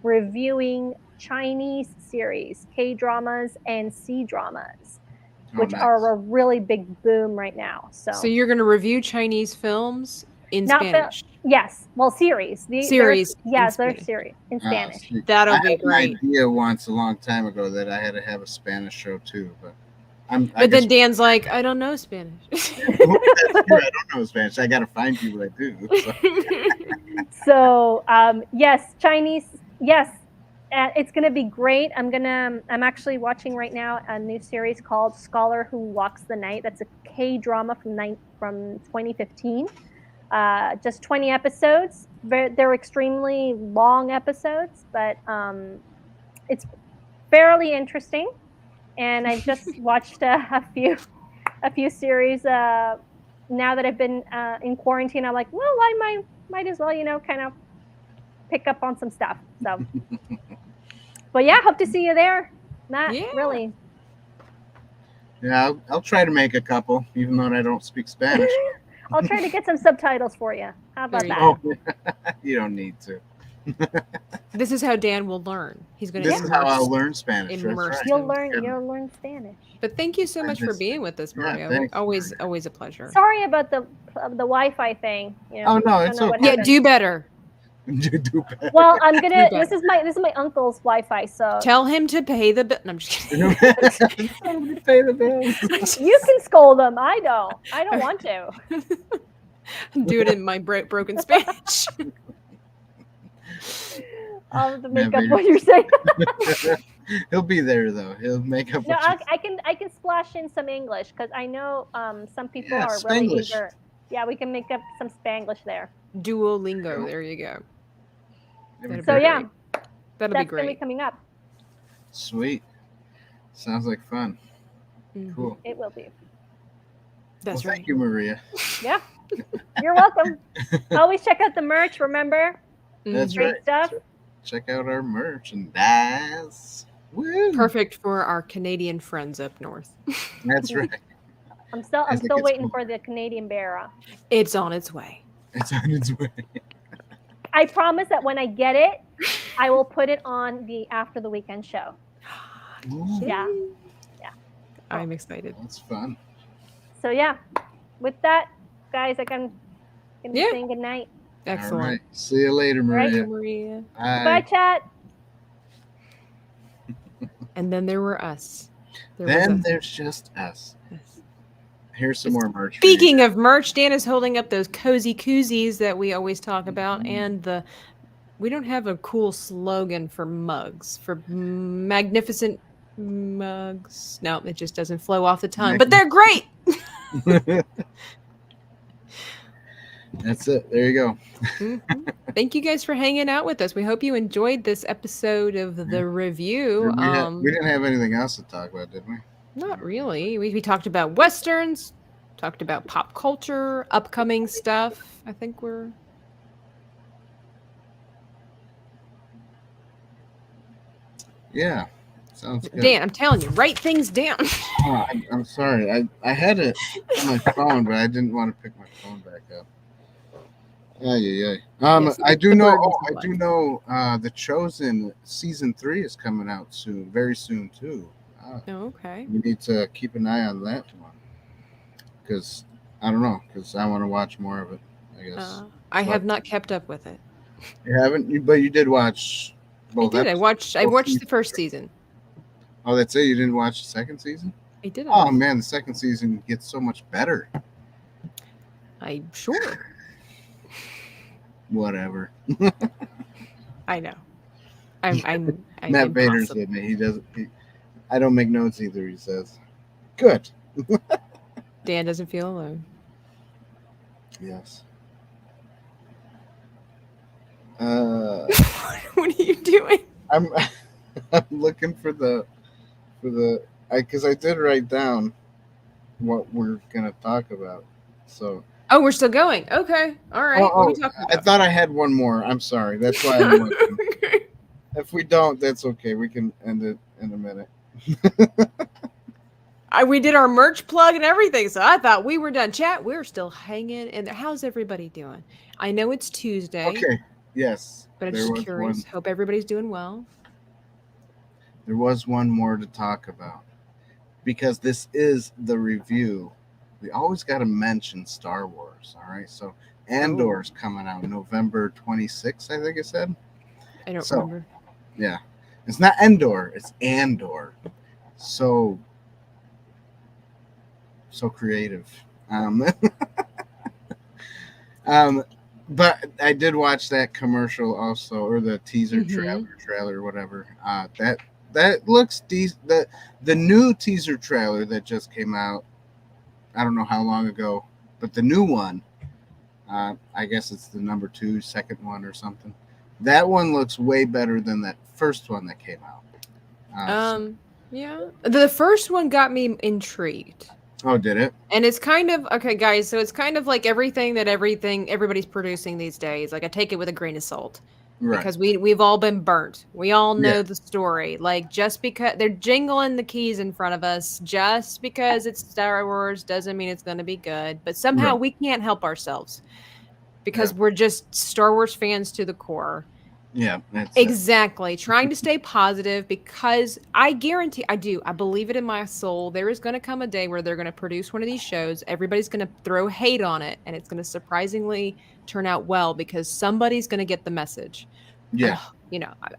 reviewing Chinese series, K-dramas and C-dramas. Which nice. are a really big boom right now. So you're going to review Chinese films in Not Spanish? yes, well, series. Series in Yes, they're Spanish. series in Spanish. See, That'll I be had great. an idea once a long time ago that I had to have a Spanish show too, but But then Dan's like, I don't know Spanish. That's true. I don't know Spanish. I got to find people that do. So. So yes, Chinese. Yes, it's gonna be great. I'm actually watching right now a new series called Scholar Who Walks the Night. That's a K-drama from 2015. Just 20 episodes. They're extremely long episodes, but it's fairly interesting. And I've just watched a few series now that I've been in quarantine. I'm like, well, I might as well, kind of pick up on some stuff. So, but yeah, hope to see you there, Matt. Yeah. Really. Yeah, I'll try to make a couple, even though I don't speak Spanish. I'll try to get some subtitles for you. How about There you that? Oh, you don't need to. This is how Dan will learn. He's going to This is how I'll learn Spanish. That's immerse right. You'll learn Spanish. But thank you so much for being with us, Yeah, Mario. thanks, always Mario. always a pleasure. Sorry about the Wi-Fi thing. Oh, no, I don't it's know what okay. Yeah, happened. do better. You do better. Well, I'm gonna. Do This is my uncle's Wi-Fi, so Tell him to pay the bill. No, I'm just kidding. Pay the bills. you can scold them. I don't want to. Do it in my broken Spanish. I'll have to make Yeah, up baby. what you're saying. He'll be there though. He'll make up. No, what you- I can splash in some English because I know some people Yeah, are really Spanglish. eager. Yeah, we can make up some Spanglish there. Duolingo. There you go. That'd So be yeah, great. That'll that's be gonna be great. coming up. Sweet. Sounds like fun. Mhm. Cool. It will be. That's Well, right. thank you, Maria. Yeah, you're welcome. Always check out the merch. Remember, That's Mhm. great right. stuff. Check out our merchandise. Woo! Perfect for our Canadian friends up north. That's right. I'm I still think it's waiting cool. for the Canadian Bear. It's on its way. It's on its way. I promise that when I get it, I will put it on the After the Weekend show. Ooh, Yeah. I'm excited. that's fun. So yeah, with that, guys, gonna be Yeah. saying good night. Excellent. All right. See you later, Right. Maria. Maria. Bye. Bye, chat. And then there were us. There Then was us. there's just us. Yes. Here's some more merch. for you. Speaking of merch, Dan is holding up those cozy koozies that we always talk about, and we don't have a cool slogan for mugs, for magnificent mugs. No, it just doesn't flow off the tongue, but they're great. That's it. There you go. Mhm. Thank you guys for hanging out with us. We hope you enjoyed this episode of the review. We didn't have anything else to talk about, did we? Not really. We talked about westerns, talked about pop culture, upcoming stuff. I think we're Yeah. Sounds good. Dan, I'm telling you, write things down. Oh, I'm sorry. I had it on my phone, but I didn't want to pick my phone back up. Yeah. Yes, I do the know. bird Oh, was I the do one. know. The Chosen season 3 is coming out soon, very soon too. Oh, okay. We need to keep an eye on that one because I don't know, because I want to watch more of it. I guess I So- have not kept up with it. you haven't, but you did watch. I Both did. I episodes? watched the first season. Oh, that's it. You didn't watch the second season? I did. Oh man, the second season gets so much better. I'm sure. Whatever. I know. I'm Matt Bader impossible. said he doesn't. I don't make notes either. He says, "Good." Dan doesn't feel alone. Yes. What are you doing? I'm looking for the because I did write down what we're gonna talk about. So Oh, we're still going. Okay. All right. What are we talking I about? thought I had one more. I'm sorry. That's why I'm looking. If we don't, that's okay. We can end it in a minute. We did our merch plug and everything, so I thought we were done. Chat, we're still hanging in there. How's everybody doing? I know it's Tuesday. Okay. Yes. But I'm there just was curious. one. Hope everybody's doing well. There was one more to talk about because this is the review. We always got to mention Star Wars. All right. So Andor's coming out November 26th, I think it said. I don't remember. Yeah. It's not Endor, it's Andor. So creative. But I did watch that commercial also, or the teaser trailer, whatever. That looks decent. The new teaser trailer that just came out, I don't know how long ago, but the new one, I guess it's the second one or something. That one looks way better than that first one that came out. Yeah. The first one got me intrigued. Oh, did it? And it's kind of okay, guys. So it's kind of like everything everybody's producing these days. Like I take it with a grain of salt, Right. because we've all been burnt. We all know Yeah. the story. Like just because they're jingling the keys in front of us, just because it's Star Wars doesn't mean it's going to be good. But somehow Right. we can't help ourselves because we're just Star Wars fans to the core. Yeah, Exactly. Trying to stay positive because I guarantee, I believe it in my soul. There is going to come a day where they're going to produce one of these shows. Everybody's going to throw hate on it, and it's going to surprisingly turn out well because somebody's going to get the message. Yeah.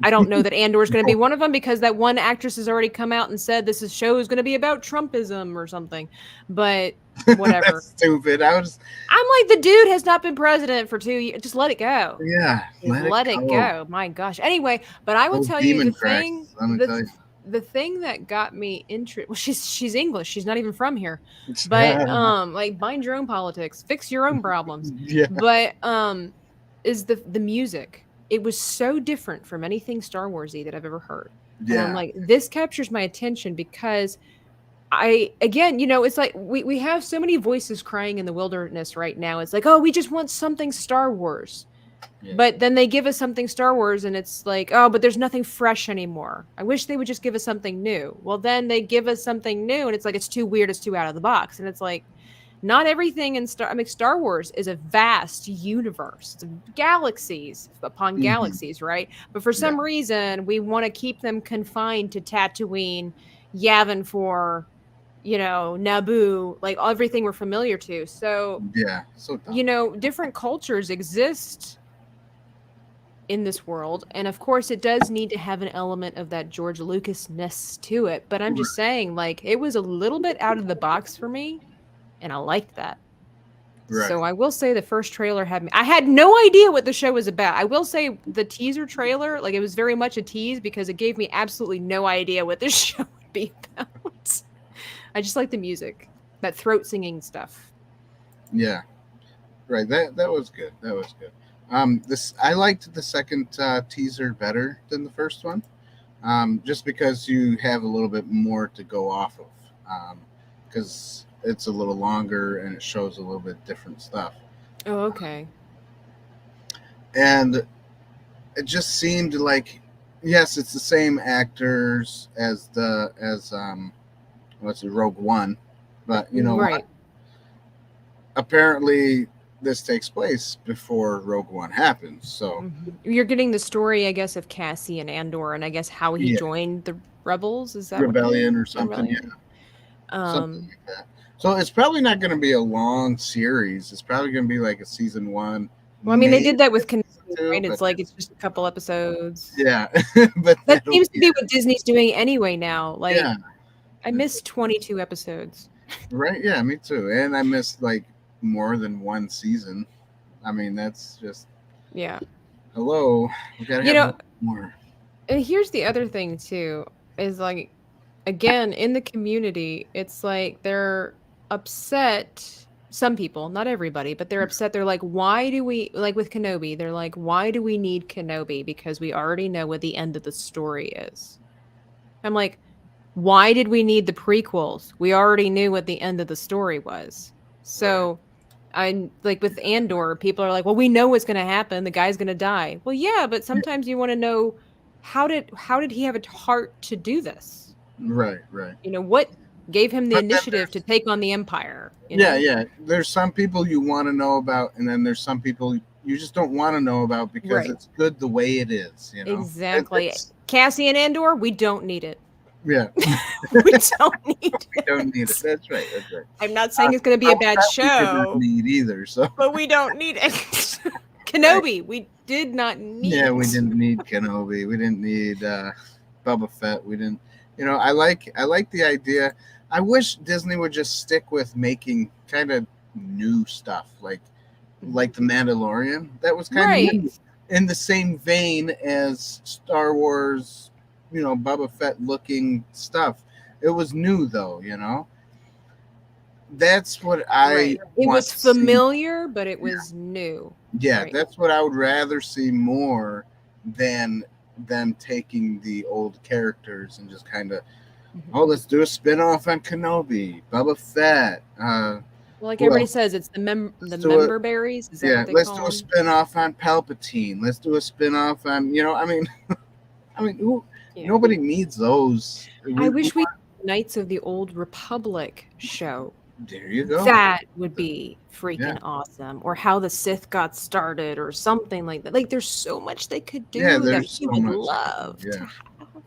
I don't know that Andor is going to be one of them because that one actress has already come out and said this show is going to be about Trumpism or something. But whatever. That's stupid. I'm like, the dude has not been president for 2 years. Just let it go. Yeah. Let it go. My gosh. Anyway, but I will tell you the thing that got me interested. Well, she's English. She's not even from here. But like mind your own politics. Fix your own problems. Yeah. But is the music. It was so different from anything Star Wars-y that I've ever heard. Yeah. And I'm like, this captures my attention because it's like we have so many voices crying in the wilderness right now. It's like, oh, we just want something Star Wars. Yeah. But then they give us something Star Wars and it's like, oh, but there's nothing fresh anymore. I wish they would just give us something new. Well, then they give us something new and it's like, it's too weird. It's too out of the box. And it's like, not everything in Star Wars is a vast universe. It's galaxies upon galaxies, right? But for some reason, we want to keep them confined to Tatooine, Yavin 4, Naboo, like everything we're familiar to. So, different cultures exist in this world. And of course, it does need to have an element of that George Lucas-ness to it. But I'm just saying, like, it was a little bit out of the box for me. And I liked that. Right. So I will say the first trailer had me. I had no idea what the show was about. I will say the teaser trailer, like it was very much a tease because it gave me absolutely no idea what this show would be about. I just like the music. that throat singing stuff. Yeah, right. That was good. That was good. This I liked the second teaser better than the first one, just because you have a little bit more to go off of, because it's a little longer and it shows a little bit different stuff. Oh, okay. And it just seemed like, yes, it's the same actors as what's it, Rogue One, but you know what? Right. Apparently this takes place before Rogue One happens, so Mhm. You're getting the story, I guess, of Cassian Andor, and I guess how he yeah, joined the rebels. Is that Rebellion what or something, Rebellion? something like that. So it's probably not going to be a long series. It's probably going to be like a season 1. Well, I mean, they maybe did that with Kenobi, season 2, right? but It's like it's just a couple episodes. yeah, but That that'll seems to be be it. what Disney's doing anyway now. Like, Yeah, I missed 22 episodes. right. Yeah, me too. And I missed like more than one season. I mean, that's just Yeah. hello. We gotta You have know, more. and here's the other thing too, is like, again, in the community, it's like they're upset. Some people, not everybody, but they're upset. They're like, why do we, like with Kenobi, they're like, why do we need Kenobi? Because we already know what the end of the story is. I'm like, why did we need the prequels? We already knew what the end of the story was. So I'm like with Andor, people are like, well, we know what's going to happen. The guy's going to die. Well, yeah, but sometimes you want to know how did he have a heart to do this? Right, right. You know, what gave him the But then initiative to take on the Empire? You yeah, know? yeah. There's some people you want to know about, and then there's some people you just don't want to know about because Right. it's good the way it is. You know, Exactly. It's, Cassian Andor, we don't need it. yeah, We don't need we it. don't need it. That's right. That's right. I'm not saying it's going to be a bad We did not show, need either. So but we don't need it. Kenobi, we did not need yeah, it. we didn't need Kenobi. We didn't need Boba Fett. We didn't. You know, I like the idea. I wish Disney would just stick with making kind of new stuff, like the Mandalorian. That was kind of new, Right. in the same vein as Star Wars. You know, Boba Fett looking stuff. It was new though. You know, that's what I Right. It want was to see. familiar, but it was new. Yeah, Right. that's what I would rather see more than them taking the old characters and just kind of, oh, let's do a spin-off on Kenobi, Boba Fett. Well, like Who everybody else? says, it's the Let's do member berries. Is that yeah, what they let's call do a them? spin-off on Palpatine. Let's do a spin-off on, you know, I mean, who? Yeah. Nobody needs those. I wish we Knights of the Old Republic show. There you go. That would be freaking Yeah. awesome. Or how the Sith got started or something like that. Like there's so much they could do Yeah, that there's we so would much. love to Yeah. have.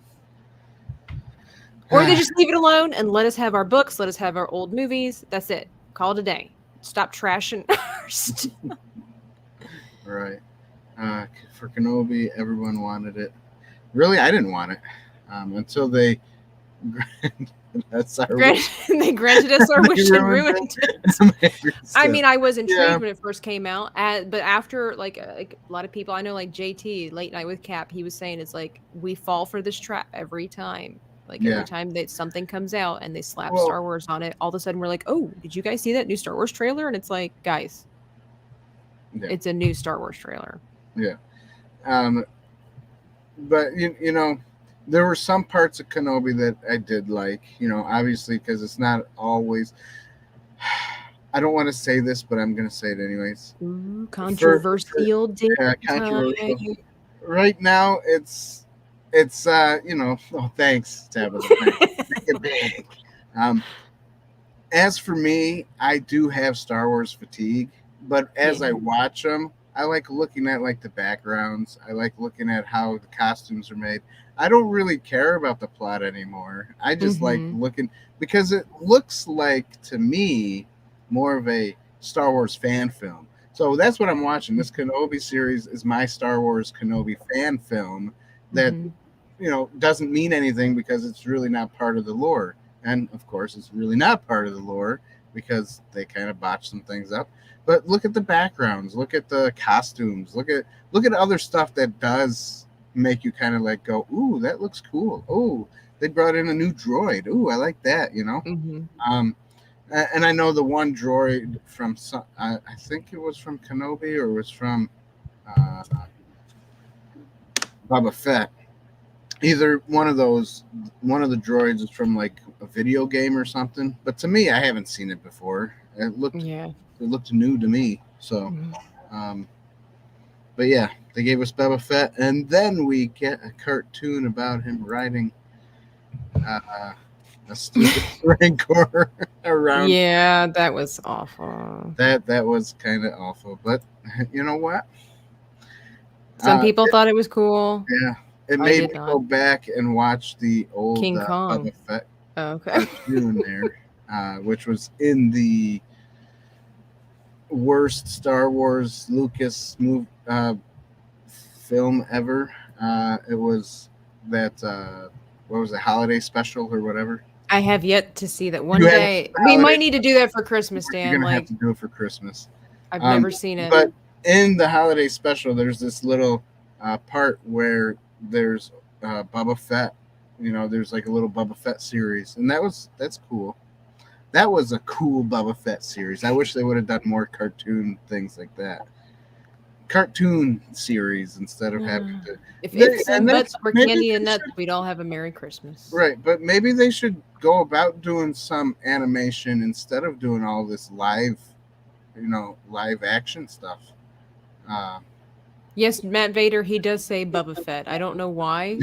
Or they just leave it alone and let us have our books, let us have our old movies. That's it. Call it a day. Stop trashing our stuff. Right. For Kenobi, everyone wanted it. Really, I didn't want it until they that's our They granted us our wish and ruined it. I mean, I was intrigued Yeah. when it first came out, but after like a lot of people I know, like JT, Late Night with Cap, he was saying it's like we fall for this trap every time. Like Yeah. every time that something comes out and they slap Well- Star Wars on it, all of a sudden we're like, oh, did you guys see that new Star Wars trailer? And it's like, guys, Yeah. it's a new Star Wars trailer. Yeah. But you know, there were some parts of Kenobi that I did like, you know, obviously because it's not always. I don't want to say this, but I'm going to say it anyways. Ooh, controversial ding Controversial. time. Right now, it's you know. Oh, thanks, Tabitha. Thanks. Make it big. As for me, I do have Star Wars fatigue, but as I watch them, I like looking at like the backgrounds. I like looking at how the costumes are made. I don't really care about the plot anymore. I just like looking because it looks like to me more of a Star Wars fan film. So that's what I'm watching. This Kenobi series is my Star Wars Kenobi fan film that you know doesn't mean anything because it's really not part of the lore. And of course, it's really not part of the lore because they kind of botched some things up. But look at the backgrounds, look at the costumes, look at other stuff that does make you kind of like go, ooh, that looks cool. Oh, they brought in a new droid. Ooh, I like that, you know. And I know the one droid from some, I think it was from Kenobi or it was from Boba Fett. Either one of the droids is from like a video game or something. But to me, I haven't seen it before. It looked new to me. So, but yeah, they gave us Boba Fett, and then we get a cartoon about him riding a stupid Rancor around. Yeah, that was awful. That was kind of awful, but you know what? Some people thought it was cool. Yeah, it made me go back and watch the old King Kong. Boba Fett Okay. cartoon there, which was in the worst Star Wars Lucas film ever. It was that what was it, holiday special or whatever. I have yet to see that. One day we might need to do that for Christmas, Dan. You're gonna have to do it for Christmas. I've never seen it. But in the holiday special, there's this little part where there's Boba Fett. You know, there's like a little Boba Fett series, and that's cool. That was a cool Boba Fett series. I wish they would have done more cartoon things like that. Cartoon series instead of having to. If ifs and buts were candy and nuts, we'd all have a Merry Christmas. Right, but maybe they should go about doing some animation instead of doing all this live action stuff. Yes, Matt Vader, he does say Boba Fett. I don't know why.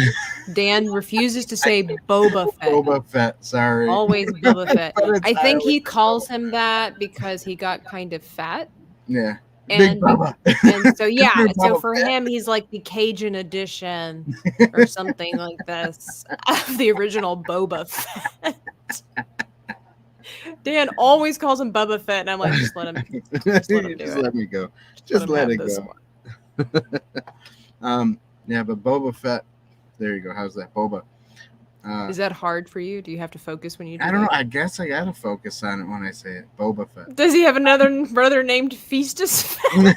Dan refuses to say Boba Fett. Boba Fett, sorry. Always Boba Fett. I think he calls him that because he got kind of fat. Yeah. And, Big Bubba. And so, yeah, so Bubba for Fett. him, he's like the Cajun edition or something like this of the original Boba Fett. Dan always calls him Boba Fett, and I'm like, just let him do it. Let me go. Just let it go. Yeah, but Boba Fett. There you go. How's that, Boba? Is that hard for you? Do you have to focus when you do I don't know. that? I guess I gotta focus on it when I say it. Boba Fett. Does he have another brother named Feastus Fett?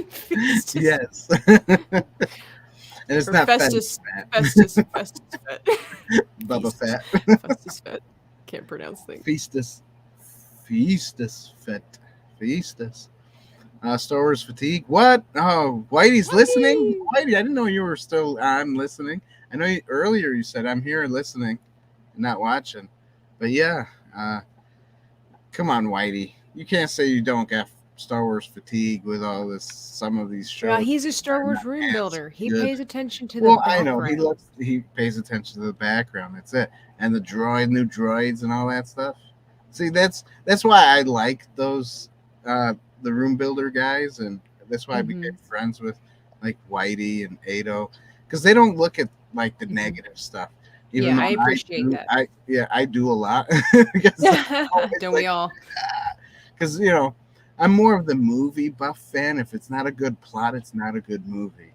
Feastus. Yes. And it's Or not Festus Fett. Fett. Boba Fett. Festus Fett. Can't pronounce things. Feastus Fett. Feastus. Star Wars fatigue. What? Oh, Whitey's listening. Whitey, I didn't know you were still on listening. I know earlier you said I'm here listening, and not watching. But yeah, come on, Whitey. You can't say you don't get Star Wars fatigue with all this. Some of these shows. Yeah, he's a Star Wars room builder. He pays attention to the Well, background. I know he pays attention to the background. That's it. And the new droids and all that stuff. See, that's why I like those the room builder guys, and that's why I became friends with like Whitey and Ado, because they don't look at like the negative stuff. Even I appreciate that. I do a lot. Don't we all? Because I'm more of the movie buff fan. If it's not a good plot, it's not a good movie.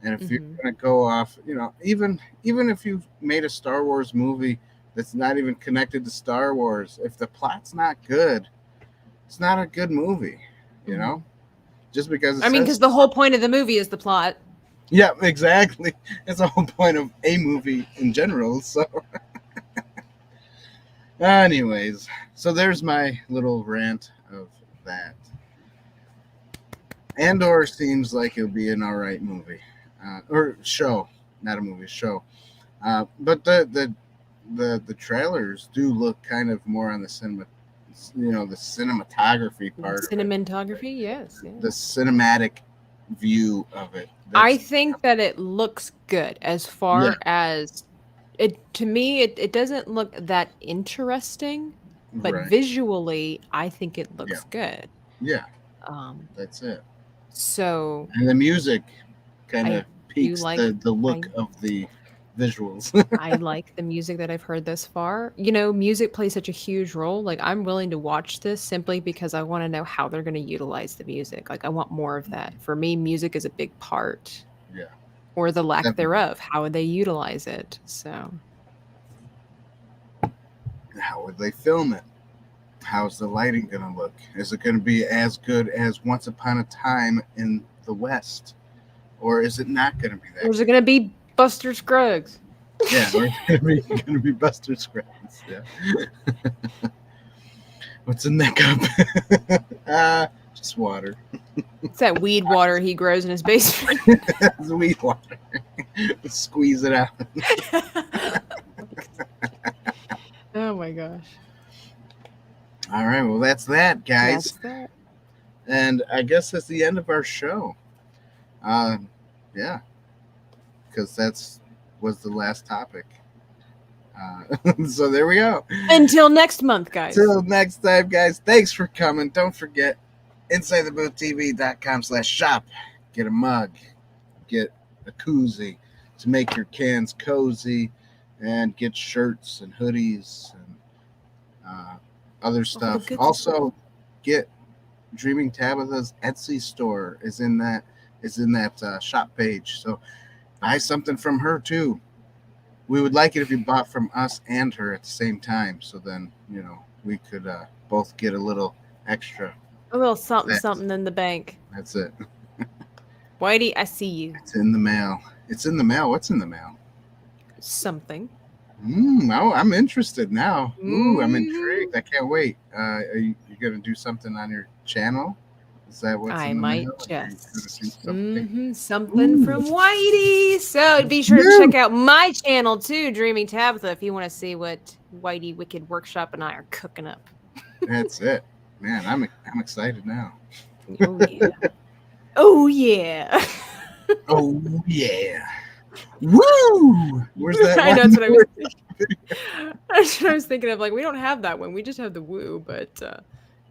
And if you're gonna go off, even if you made a Star Wars movie that's not even connected to Star Wars, if the plot's not good, it's not a good movie. Just because because the whole point of the movie is the plot. Yeah, exactly. It's the whole point of a movie in general. So, anyways, so there's my little rant of that. Andor seems like it'll be an all right movie, or show, not a movie, show. But the trailers do look kind of more on the cinema. The cinematography part. Cinematography, yes. The cinematic view of it. I think that it looks good as far as it. To me, it doesn't look that interesting, but visually, I think it looks good. Yeah. That's it. So. And the music kind of peaks the look of the visuals. I like the music that I've heard thus far. Music plays such a huge role. Like, I'm willing to watch this simply because I want to know how they're going to utilize the music. Like, I want more of that. For me, music is a big part. Yeah. Or the lack thereof. How would they utilize it? So. How would they film it? How's the lighting going to look? Is it going to be as good as Once Upon a Time in the West? Or is it not going to be that? Or is it going to be Buster Scruggs? Yeah, we're gonna be Buster Scruggs. Yeah. What's in that cup? Just water. It's that weed water he grows in his basement. It's weed water. Squeeze it out. Oh my gosh. All right, well that's that, guys. That's that. And I guess that's the end of our show. Yeah, because was the last topic. So there we go. Until next month, guys. Till next time, guys. Thanks for coming. Don't forget, InsideTheBoothTV.com/shop. Get a mug. Get a koozie to make your cans cozy, and get shirts and hoodies and other stuff. Also, get Dreaming Tabitha's Etsy store is in that shop page. So buy something from her too. We would like it if you bought from us and her at the same time. So then, we could both get a little extra. A little something in the bank. That's it. Whitey, I see you. It's in the mail. It's in the mail. What's in the mail? Something. I'm interested now. Ooh, I'm intrigued. I can't wait. Are you going to do something on your channel? Is that what's I in the might mail? just Something? something from Whitey. So be sure to check out my channel too, Dreaming Tabitha, if you want to see what Whitey Wicked Workshop and I are cooking up. That's it, man. I'm excited now. Oh yeah. Oh yeah. Oh yeah. Woo! Where's that? I know, that's what I was thinking. That's what I was thinking of. Like, we don't have that one. We just have the woo, but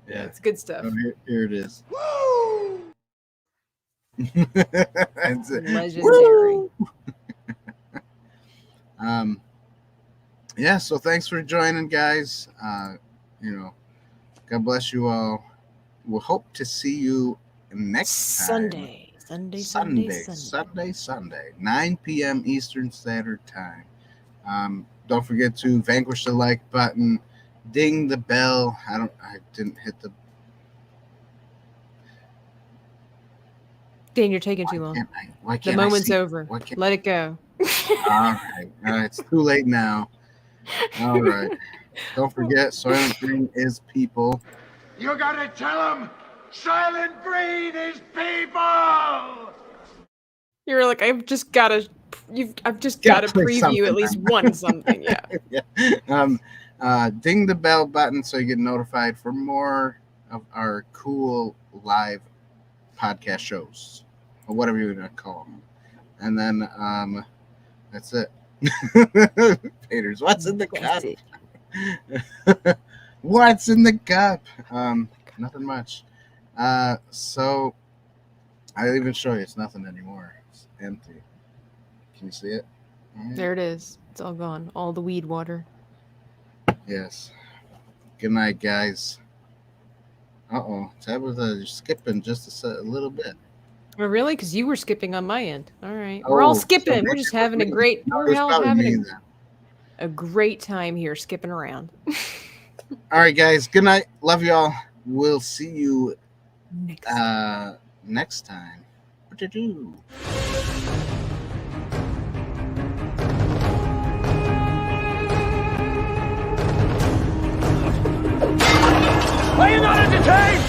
yeah, it's good stuff. Oh, here it is. Woo! That's it. Legendary. Woo! Yeah, so thanks for joining, guys. God bless you all. We'll hope to see you next time. Sunday, 9 p.m. Eastern Standard Time. Don't forget to vanquish the like button, ding the bell. I didn't hit the. Dan, you're taking too long. Why can't the moment's I see? over. Let it go. All right, it's too late now. All right. Don't forget, Soylent Green is people. You gotta tell them, Silent Green is people! You're like, I've just got to preview at least one something. Yeah. Yeah. Ding the bell button so you get notified for more of our cool live podcast shows, or whatever you're gonna call them. And then that's it. Peters, what's in the cup? What's in the cup? Nothing much. So I'll even show you. It's nothing anymore. It's empty. Can you see it? Right. There it is. It's all gone. All the weed water. Yes. Good night, guys. Tabitha, you're skipping just a little bit. Oh, really? Because you were skipping on my end. All right. We're all skipping. We're just having a great great time here skipping around. All right, guys. Good night. Love y'all. We'll see you next time. What to do? Are you not entertained?